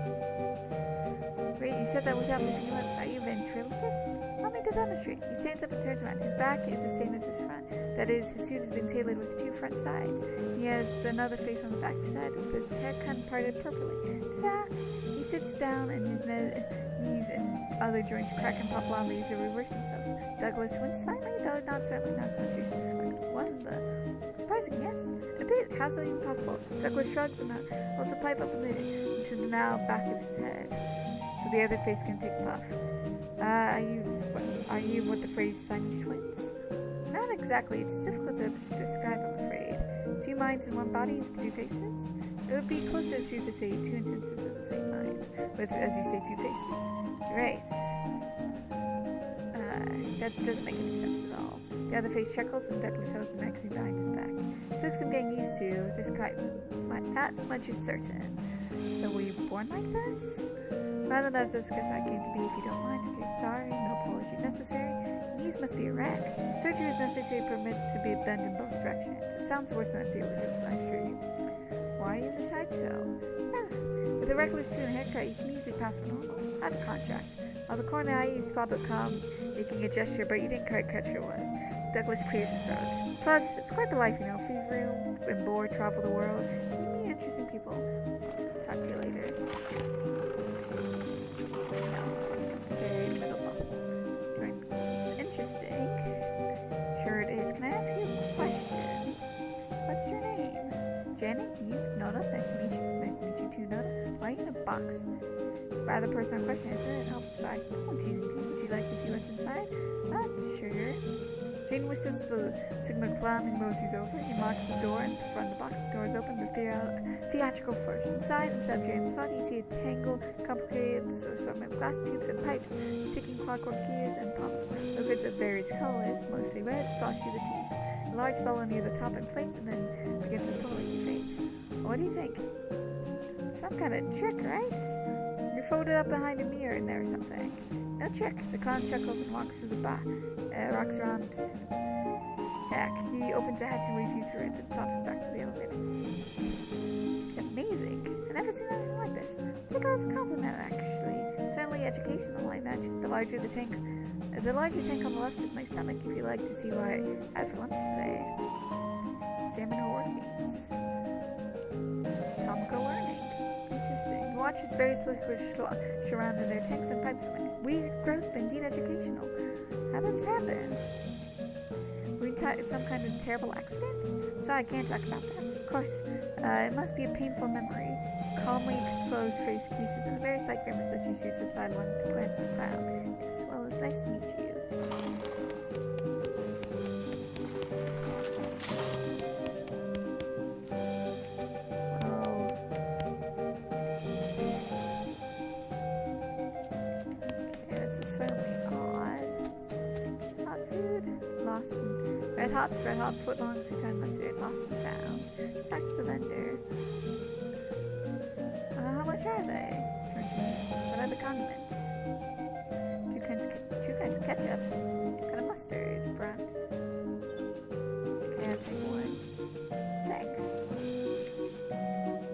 [SPEAKER 1] Wait, you said that without moving your lips. Are you a ventriloquist? Allow me to demonstrate. He stands up and turns around. His back is the same as his front. That is, his suit has been tailored with two front sides. He has another face on the back side with his hair cut and parted purplely. Ta-da! He sits down and his knees and other joints crack and pop loudly as they reverse themselves. Douglas went slightly, though not certainly not as much as you suspect. What in the... Surprising, yes? A bit. How's that even possible? Douglas shrugs and holds a pipe up and lit it into the now back of his head, so the other face can take a puff. Are you what the phrase Siamese twins? Not exactly. It's difficult to describe, I'm afraid. Two minds in one body with two faces? It would be closest to say two instances of the same mind, with, as you say, two faces. Right. That doesn't make any sense at all. The other face chuckles and Douglas holds the magazine behind his back. It took some getting used to. This quite that much is certain. So were you born like this? Rather than discuss how I came to be, if you don't mind. Okay, sorry, no apology necessary. Knees must be a wreck. Surgery is necessary to permit to be a bend in both directions. It sounds worse than I feel it is, I assure you. Why are you in the sideshow? With a regular student haircut, you can easily pass for normal. I have a contract. While the corner I used probably come making a gesture, but you didn't quite catch who it was. Douglas clears his throat. Plus, it's quite the life, you know. Free room, and bored, travel the world. You meet interesting people. Talk to you later. Okay, middle bubble. It's interesting. Sure it is. Can I ask you a question? What's your name? Janet? You? Nona? Nice to meet you. Nice to meet you too, Nona. Why are you in a box? Rather personal question, isn't it? Oh, sorry. I'm teasing you. Would you like to see what's inside? Sure. Jane whistles the signal clown and moseys over. He locks the door in front of the box. The door is open. The theatrical flourish. Inside, instead of Jane's body, you see a tangle, complicated assortment of glass tubes and pipes, ticking clockwork gears and pumps. Liquids of various colors, mostly red, slosh through the tubes. A large bubble near the top inflates and then begins to slowly fade. What do you think? Some kind of trick, right? You're folded up behind a mirror in there or something. No trick. The clown chuckles and walks through the rocks around. Heck, he opens a hatch and waves you through it and saunters back to the elevator. It's amazing. I've never seen anything like this. Take it as a compliment, actually. Certainly educational, I imagine. The larger tank on the left is my stomach, if you'd like to see what I had for lunch today. Salmon organs. Topical learning. Interesting. Watch its various liquids surround in their tanks and pipes. Weird, gross, but indeed educational. How did this happen? Were you some kind of terrible accident? Sorry, I can't talk about that. Of course, it must be a painful memory. Calmly exposed face creases and a very slight grimace as she shoots aside one to glance at the clown. Yes, well, it's nice to meet you. Red hot, foot long, sweet mustard, lost and found. Back to the vendor. How much are they? What are the condiments? Two kinds of ketchup. Kind of mustard, brown. Okay, I'll take one. Thanks.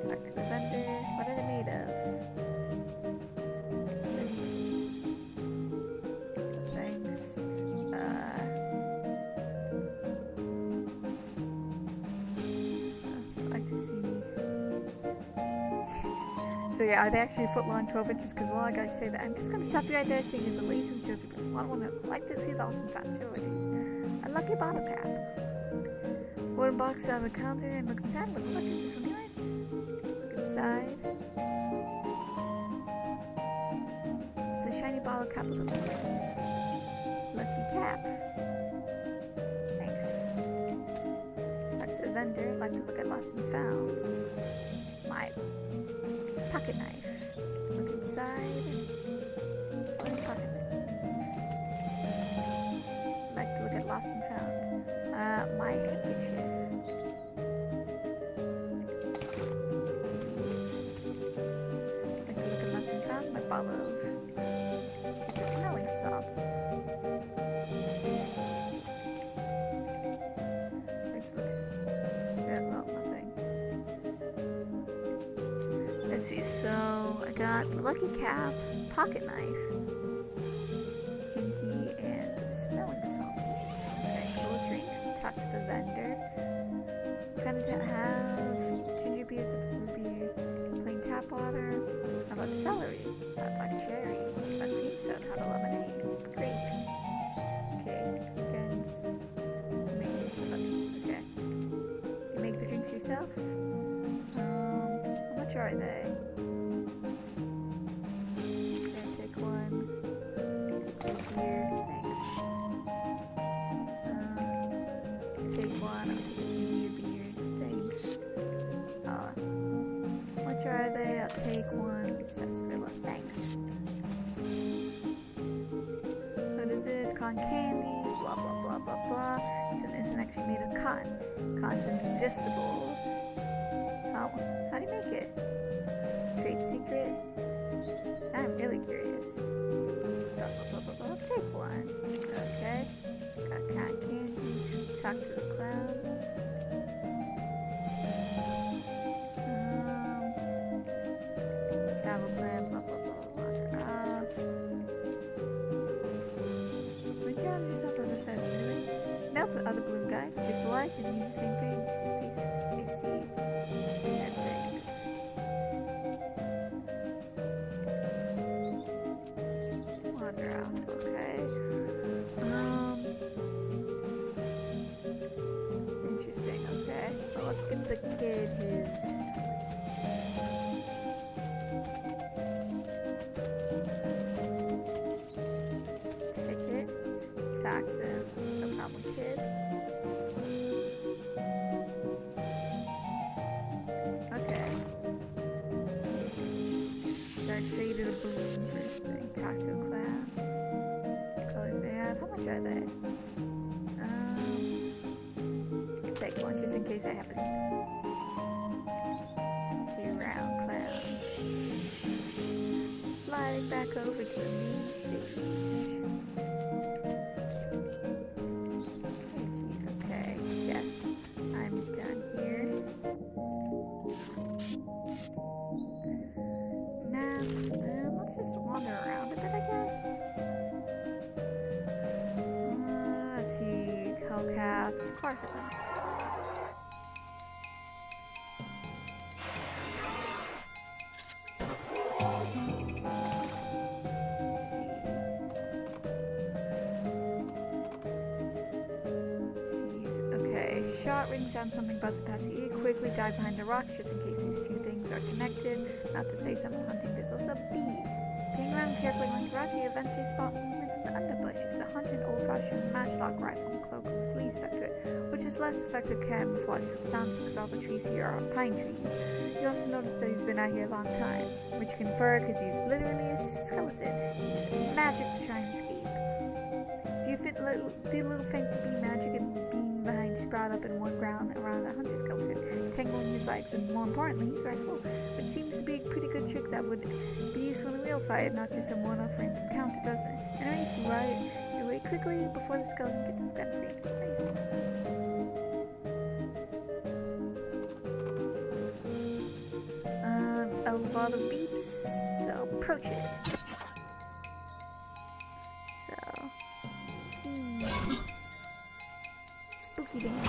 [SPEAKER 1] Back to the vendor. What are they made of? So yeah, are they actually a foot long, 12 inches? Because a lot of guys say that. I'm just going to stop you right there saying it's a lazy joke. I would like to see the awesome facilities. A lucky bottle cap. Wooden box on the counter and looks inside. Look, is this one yours? Look inside. It's a shiny bottle cap with a lucky cap. Thanks. Back to the vendor. I'd like to look at lost and founds. My pocket knife. Look inside. Pocket knife. Like to look at lost and found. My handkerchief. Like to look at lost and found. My olive. Get the smelling salts. Let's look. Yeah, well, nothing. Let's see, so I got the lucky cap, pocket knife, hinky, and smelling salts. Okay, cool drinks, talk to the vendor. Gonna have ginger beer, some root beer, plain tap water. How about celery? How about cherry? How about cream soda? How about lemonade? Grape. Okay, guys. Okay. You make the drinks yourself? How much are they? Okay, take one. Take here. Thanks. Take one. I'll take a few beer. Thanks. How much are they? I'll take one. Sarsaparilla. Thanks. What is it? It's cotton candy. Blah blah blah blah blah. It's actually made of cotton. Cotton's indigestible. How do you make it? Trade secret? I'm really curious. Blah blah blah blah blah. I'll take one. Okay. Got cotton candy. Talk to the clown. Travel plan, blah blah blah blah. My God, there's not on the side, really? Nope, the other balloon guy. Just like and use the same page. PC. And things. Wander out, okay. Interesting, okay. Well, let's give the kid his ticket. Tax him. No problem, kid. Okay. Start traded a balloon first thing. Talk to the clown. Colors they have. How much are they? Take one just in case I happen to see round clowns. Sliding back over to the main stage. Okay, yes, I'm done here. Now, let's just wander around a bit, I guess. Let's see, Hellcat, of course I will. Shot rings down something buzzing past the ear. Quickly dive behind the rocks just in case these two things are connected. Not to say someone hunting. There's also a bee. Peering around carefully like the rock, you eventually spot movement in the underbush. It's a hunted old-fashioned matchlock rifle and cloak with leaves stuck to it, which is less effective camouflage than sound because all the trees here are pine trees. You also notice that he's been out here a long time, which you can infer because he's literally a skeleton. He's magic to try and escape. Do you fit the little fancy bee magic and being behind sprout up in one ground around a hunter skeleton, tangling his legs, and more importantly, his rifle, which seems to be a pretty good trick that would be useful in a real fight, not just a one-off random encounter, doesn't it? Anyways, you ride your way quickly before the skeleton gets his gun free. Nice. A lot of beeps, so approach it. Spooky dance.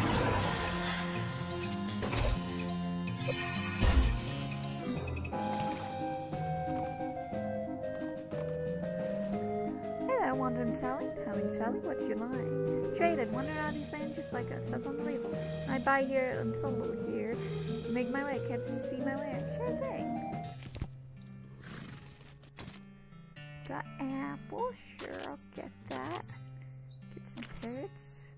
[SPEAKER 1] Hey there, Wandering Sally. Telling Sally, what's your line? Traded, wander out of these lands just like it says on the label. I buy here and solo here. Make my way, can't see my way. Sure thing. Got apple, sure, I'll get that. Get some carrots.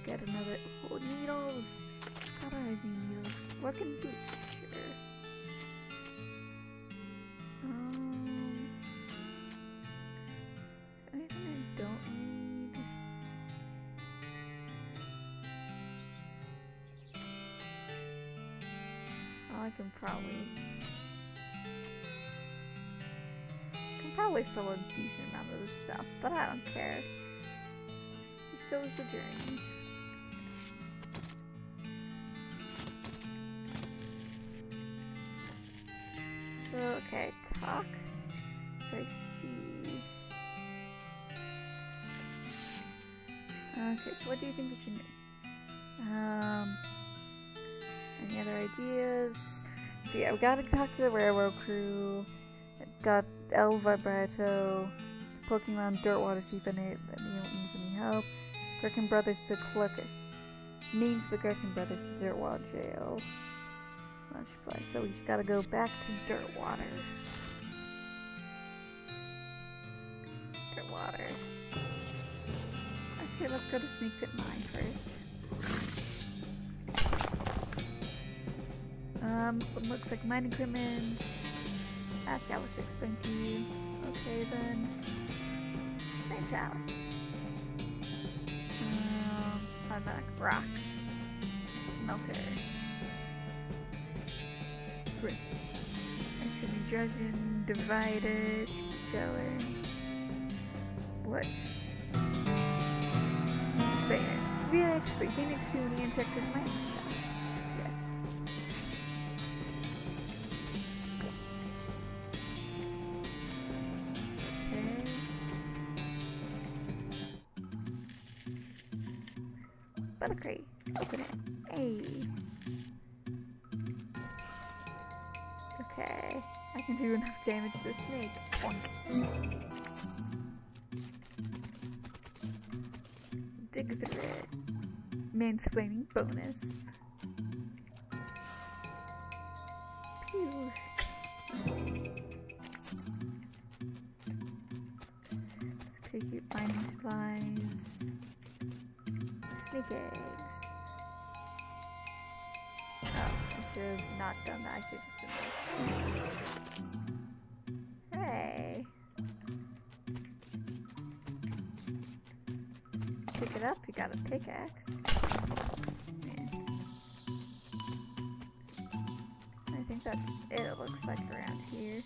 [SPEAKER 1] Get another. Oh, needles! God, I always need needles. Working boots, sure. Is there anything I don't need? I can probably sell a decent amount of this stuff, but I don't care. Just shows the journey. So, okay, talk. So I see. Okay, so what do you think we should do? Any other ideas? So yeah, we gotta talk to the railroad crew. Got El Vibrato poking around Dirtwater, see if anyone needs any help. Gherkin Brothers to clerk needs the Gherkin Brothers to Dirtwater jail. Much play. So we just gotta go back to Dirtwater. Dirtwater. Actually, let's go to Snake Pit Mine first. Looks like mine equipment. Ask Alice to explain to you. Okay then. Explain to Alice. Automatic rock. Smelter. Brick. Actually, dredging, divide it, keep going. What? Explain it. Really explain. Gain experience and check mining stuff. Yes. Okay. Butter crate. Open it. Hey. Okay. I can do enough damage to the snake. Bonk. Dig through it. Mansplaining bonus. Pew. Let's keep finding supplies. Snake eggs. Oh, I should have not done that. I should have just done this. Hey. Pick it up, you got a pickaxe. Yeah. I think that's it looks like around here.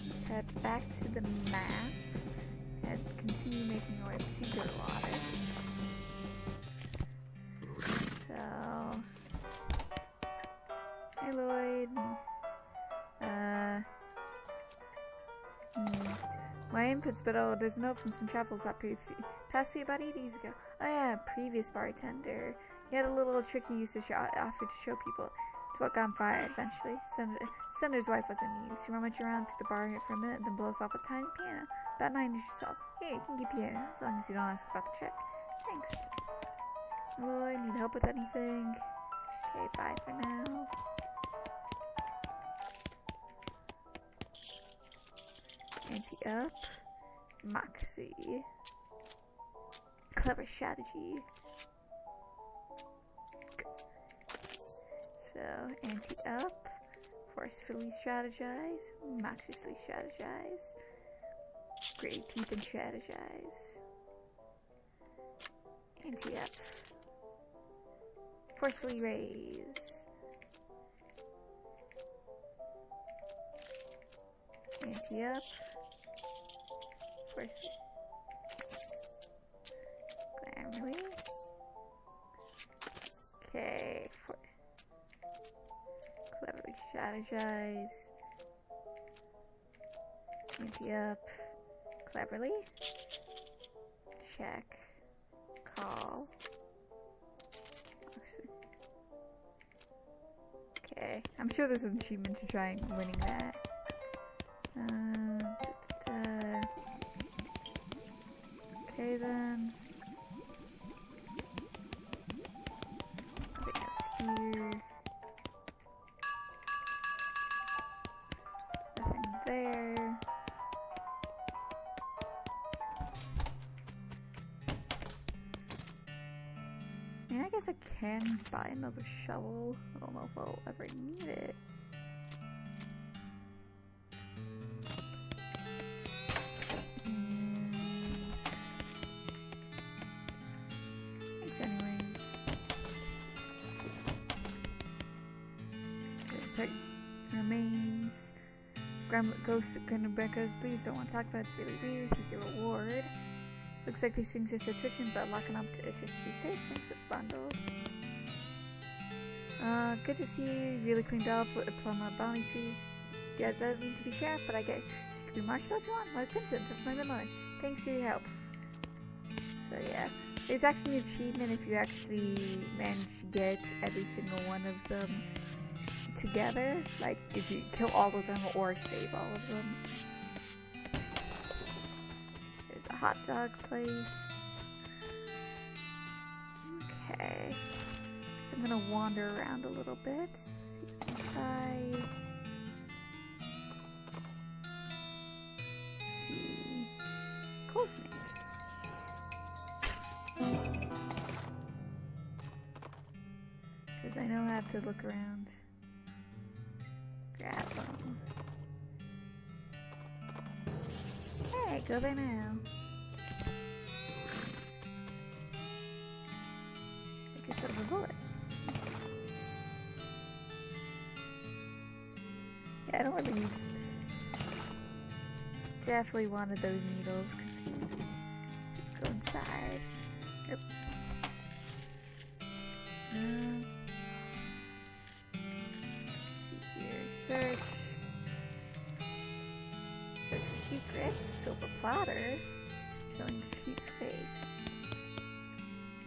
[SPEAKER 1] Let's head back to the map and continue making our way to Dirtwater. So, hey Lloyd. My input's but oh, there's a note from some travels that passed through about 8 years ago. Oh yeah, previous bartender. He had a little trick he used to offer to show people. It's what got him fired eventually. Sender's wife was amused. He rummaged around through the bar for a minute, then blows off a tiny piano. About 9 inches tall. Here, you can keep it as long as you don't ask about the trick. Thanks. Hello, I need help with anything? Okay, bye for now. Anti-up. Moxie. Clever strategy. So, anti-up. Forcefully strategize. Moxiously strategize. Great teeth and strategize. Anti-up. Forcefully raise. Anti-up. Glamorly. Okay. Cleverly strategize. Anti-up. Cleverly. Check. Call. Okay. I'm sure there's an achievement to try winning that. Okay then. I think that's here. Nothing there. I mean, I guess I can buy another shovel. I don't know if I'll ever need it. Protect remains. Ghosts of Grimbeckers, please don't want to talk about it. It's really weird. Here's your reward. Looks like these things are so twitching, but locking up to just to be safe. Thanks for the bundle. Good to see you. Really cleaned up with a plum bounty tree. Yeah, I don't mean to be sharp, but I get so you could be Marshall if you want. Like Vincent, that's my middle name. Thanks for your help. So yeah, there's actually an achievement if you actually manage to get every single one of them together. Like if you kill all of them or save all of them. There's a hot dog place. Okay. So I'm gonna wander around a little bit. See what's inside. Let's see. Cool snake. Because I know I have to look around. Grab them. Hey, go there now. I guess I'll have a bullet. Yeah, I don't really need. Definitely wanted those needles because go inside. Yep. See here. Search. Search for secrets. Silver platter. Showing sheep face.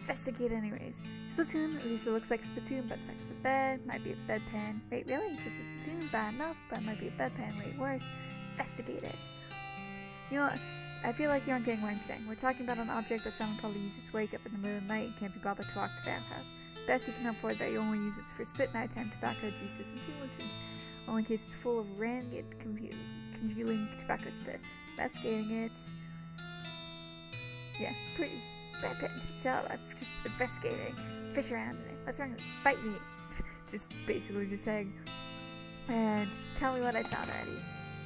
[SPEAKER 1] Investigate anyways. Spittoon, at least it looks like Spittoon, but it's next to bed. Might be a bedpan. Wait, really? Just a Spittoon? Bad enough, but it might be a bedpan. Way worse. Investigate it. You know what? I feel like you aren't getting what I'm saying. We're talking about an object that someone probably uses to wake up in the middle of the night and can't be bothered to walk to the outhouse. Best you can hope for that you only use it for spit, nighttime tobacco, juices, and solutions. Only in case it's full of rancid, congealing tobacco spit. Investigating it. Yeah, pretty bad job. I'm just investigating. Fish around in it. What's wrong with it? Bite me. Just basically just saying. And just tell me what I found already.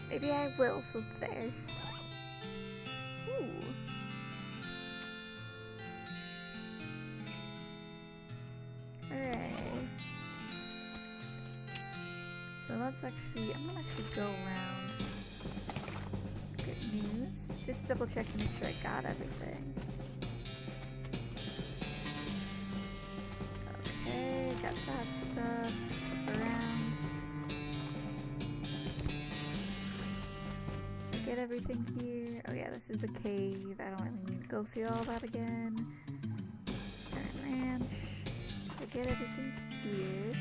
[SPEAKER 1] Maybe I will flip there. Ooh. Alright. So let's actually, I'm gonna actually go around. Good news. Just double check to make sure I got everything. Okay, got that stuff. Look around. Get everything here. Oh yeah, this is the cave. I don't really need to go through all that again. Turn ranch. I get everything here.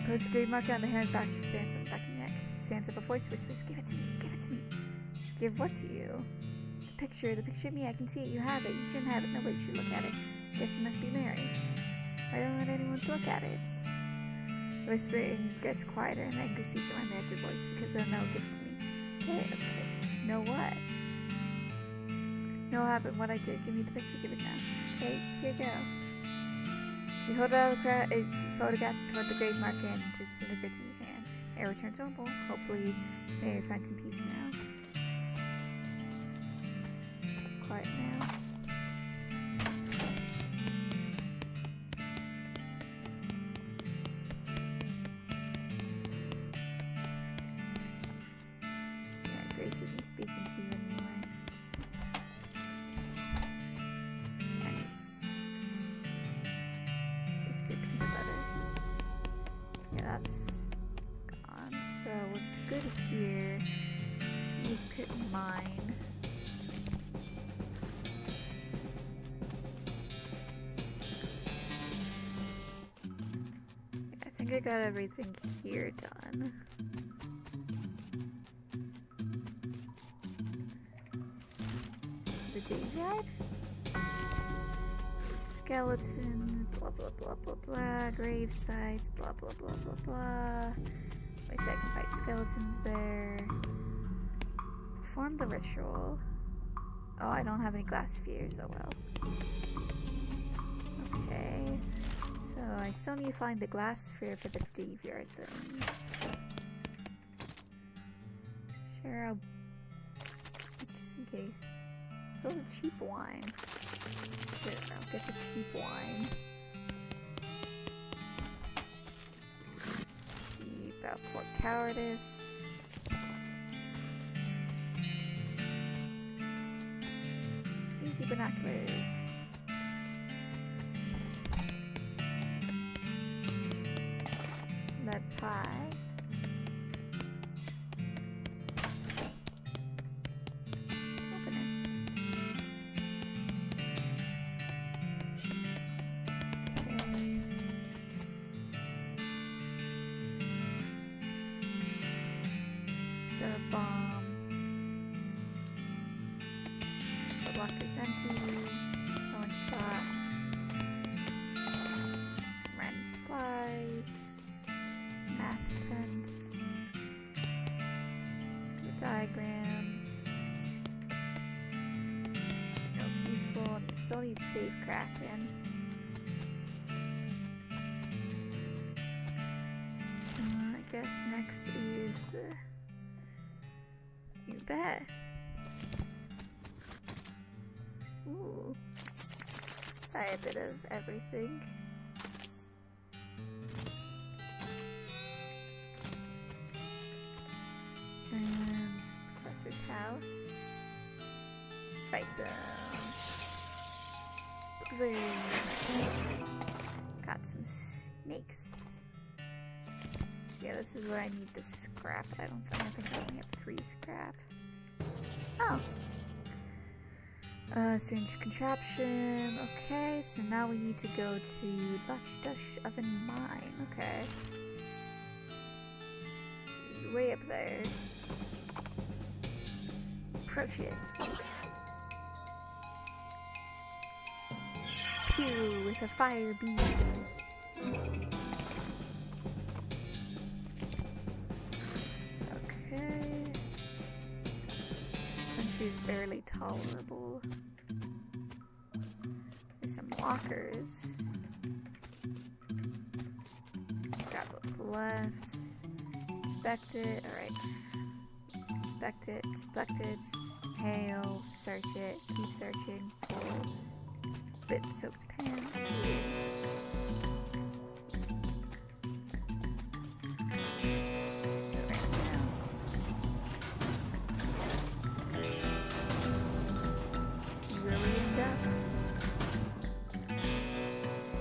[SPEAKER 1] Post a grave marker on the hair and back, stands on the back of the neck. Stands up a voice whispers, give it to me, give it to me. Give what to you? The picture of me, I can see it, you have it. You shouldn't have it, nobody should look at it. Guess you must be Mary. I don't want anyone to look at it. The whispering gets quieter and anger seeps around the edge of the voice because they'll know, give it to me. Okay. Know what? Know what happened, what I did. Give me the picture, give it now. Okay, here you go. You hold out a photograph toward the grave marker and it disintegrates in your hand. Air returns normal. Hopefully, Mary finds some peace now. Quiet now. Grace isn't speaking to you anymore. And it's crispy peanut butter. Yeah, that's gone. So we're good here. Smooth pit mine. I think I got everything here done. Graveyard? Skeleton, blah blah blah blah blah, grave sites, blah blah blah blah blah. Wait, so I can fight skeletons there. Perform the ritual. Oh, I don't have any glass spheres, oh well. Okay. So I still need to find the glass sphere for the graveyard thing. Sure, I'll just in case. So cheap wine. There we go. Get to keep wine. Let's see about for cowardice. Easy binoculars. Lead pie. Open it. Okay. Is there a bomb? The locker's empty. Throwing slot. Some random supplies. Math sense. The diagrams. Nothing else useful. And we still need safe cracking. I guess next is the new bed. Ooh. Try a bit of everything. And Professor's house. Fight them. Boom. Got some snakes. Yeah, this is where I need the scrap. I think I only have 3 scrap. Oh. Strange contraption. Okay, so now we need to go to Dush Oven Mine. Okay. It's way up there. Approach it. Pew with a fire beam. Okay. Sentry's barely tolerable. There's some lockers. Got what's left. Inspect it. Alright. Inspect it. Hail. Search it. Keep searching. Pull. Bit soaked pants.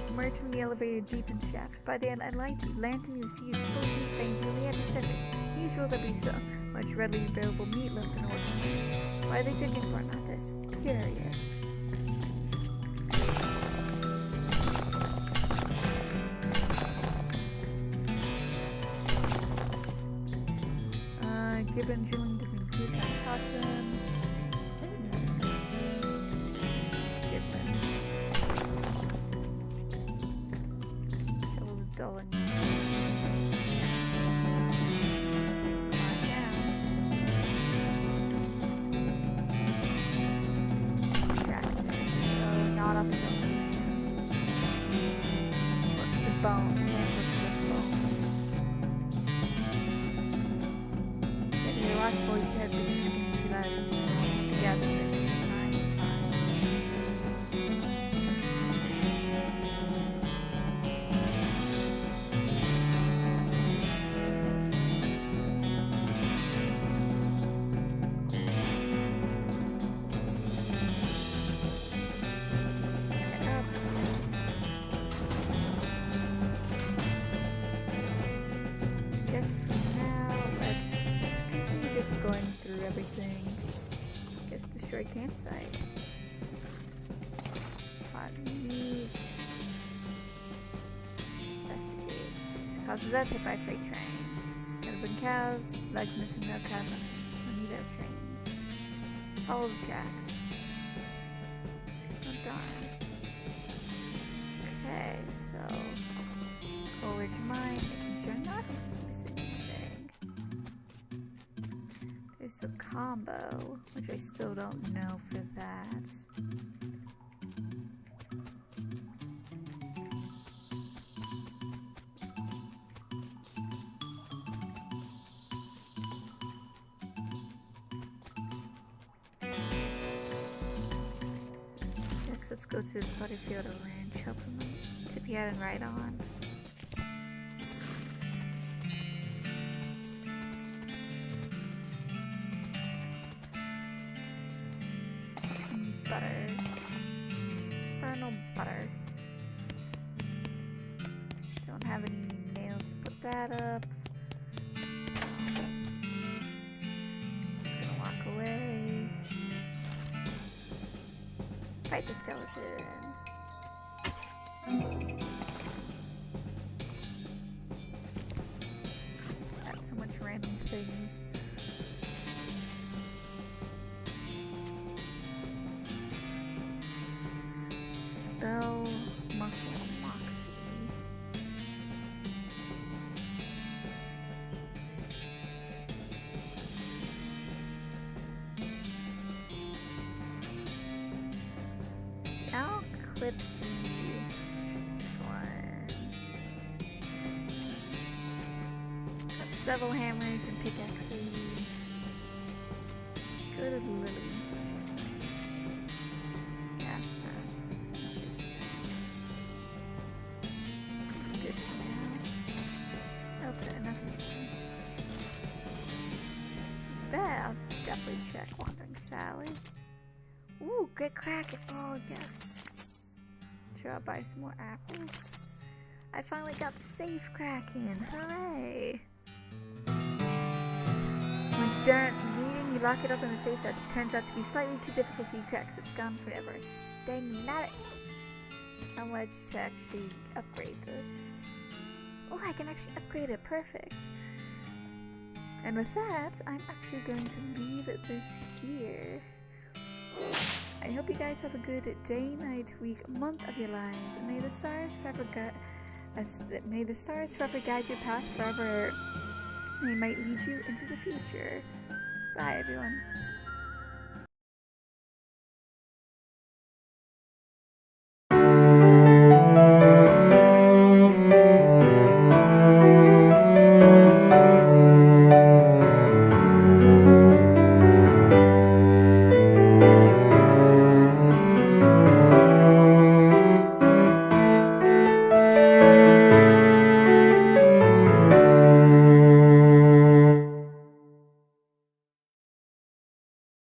[SPEAKER 1] Emerge from the elevator deep in shaft. By the light lantern, you see exposed meat veins nearly at the surface. Usual there be so much readily available meat left in order. Why are they digging for not this? Curious. Gibbon drilling doesn't include trying to talk to him. Gibbon. Kills dull and climb down. Distracted, so not off his own hands. Works the bone. Hands works with bone. Watch voice have been screaming too loud and together spending time and time. Up. Guess for now, let's just going through everything. Guess destroy campsite. Hot meats. Investigates. Causes death hit by freight train. Urban cows. Legs missing, no cows on either trains. Follow the tracks. Oh darn. Okay, so Coleridge Mine, making sure nothing missing anything. There's the combo, which I still don't know for that. Guess let's go to the Butterfield Ranch. Hopefully, tip you heading right on. Some butter. Infernal butter. Don't have any nails to put that up. So, just gonna walk away. Fight the skeleton. Got so much random things. Spell muscle moxie. I'll clip this one. Got several hammers and pickaxes. Go to Lily. Gas masks. Interesting. Good for now. Okay, nothing more. Bet I'll definitely check Wandering Sally. Ooh, good Kraken. Oh, yes. Sure, I'll buy some more apples. I finally got safe Kraken. Hooray! Once you're done reading, you lock it up in the safe that turns out to be slightly too difficult for you cracks. It's gone forever. Dang nabbit! How much to actually upgrade this? Oh, I can actually upgrade it. Perfect. And with that, I'm actually going to leave this here. I hope you guys have a good day, night, week, month of your lives, and may the stars forever guide your path forever. They might lead you into the future. Bye, everyone.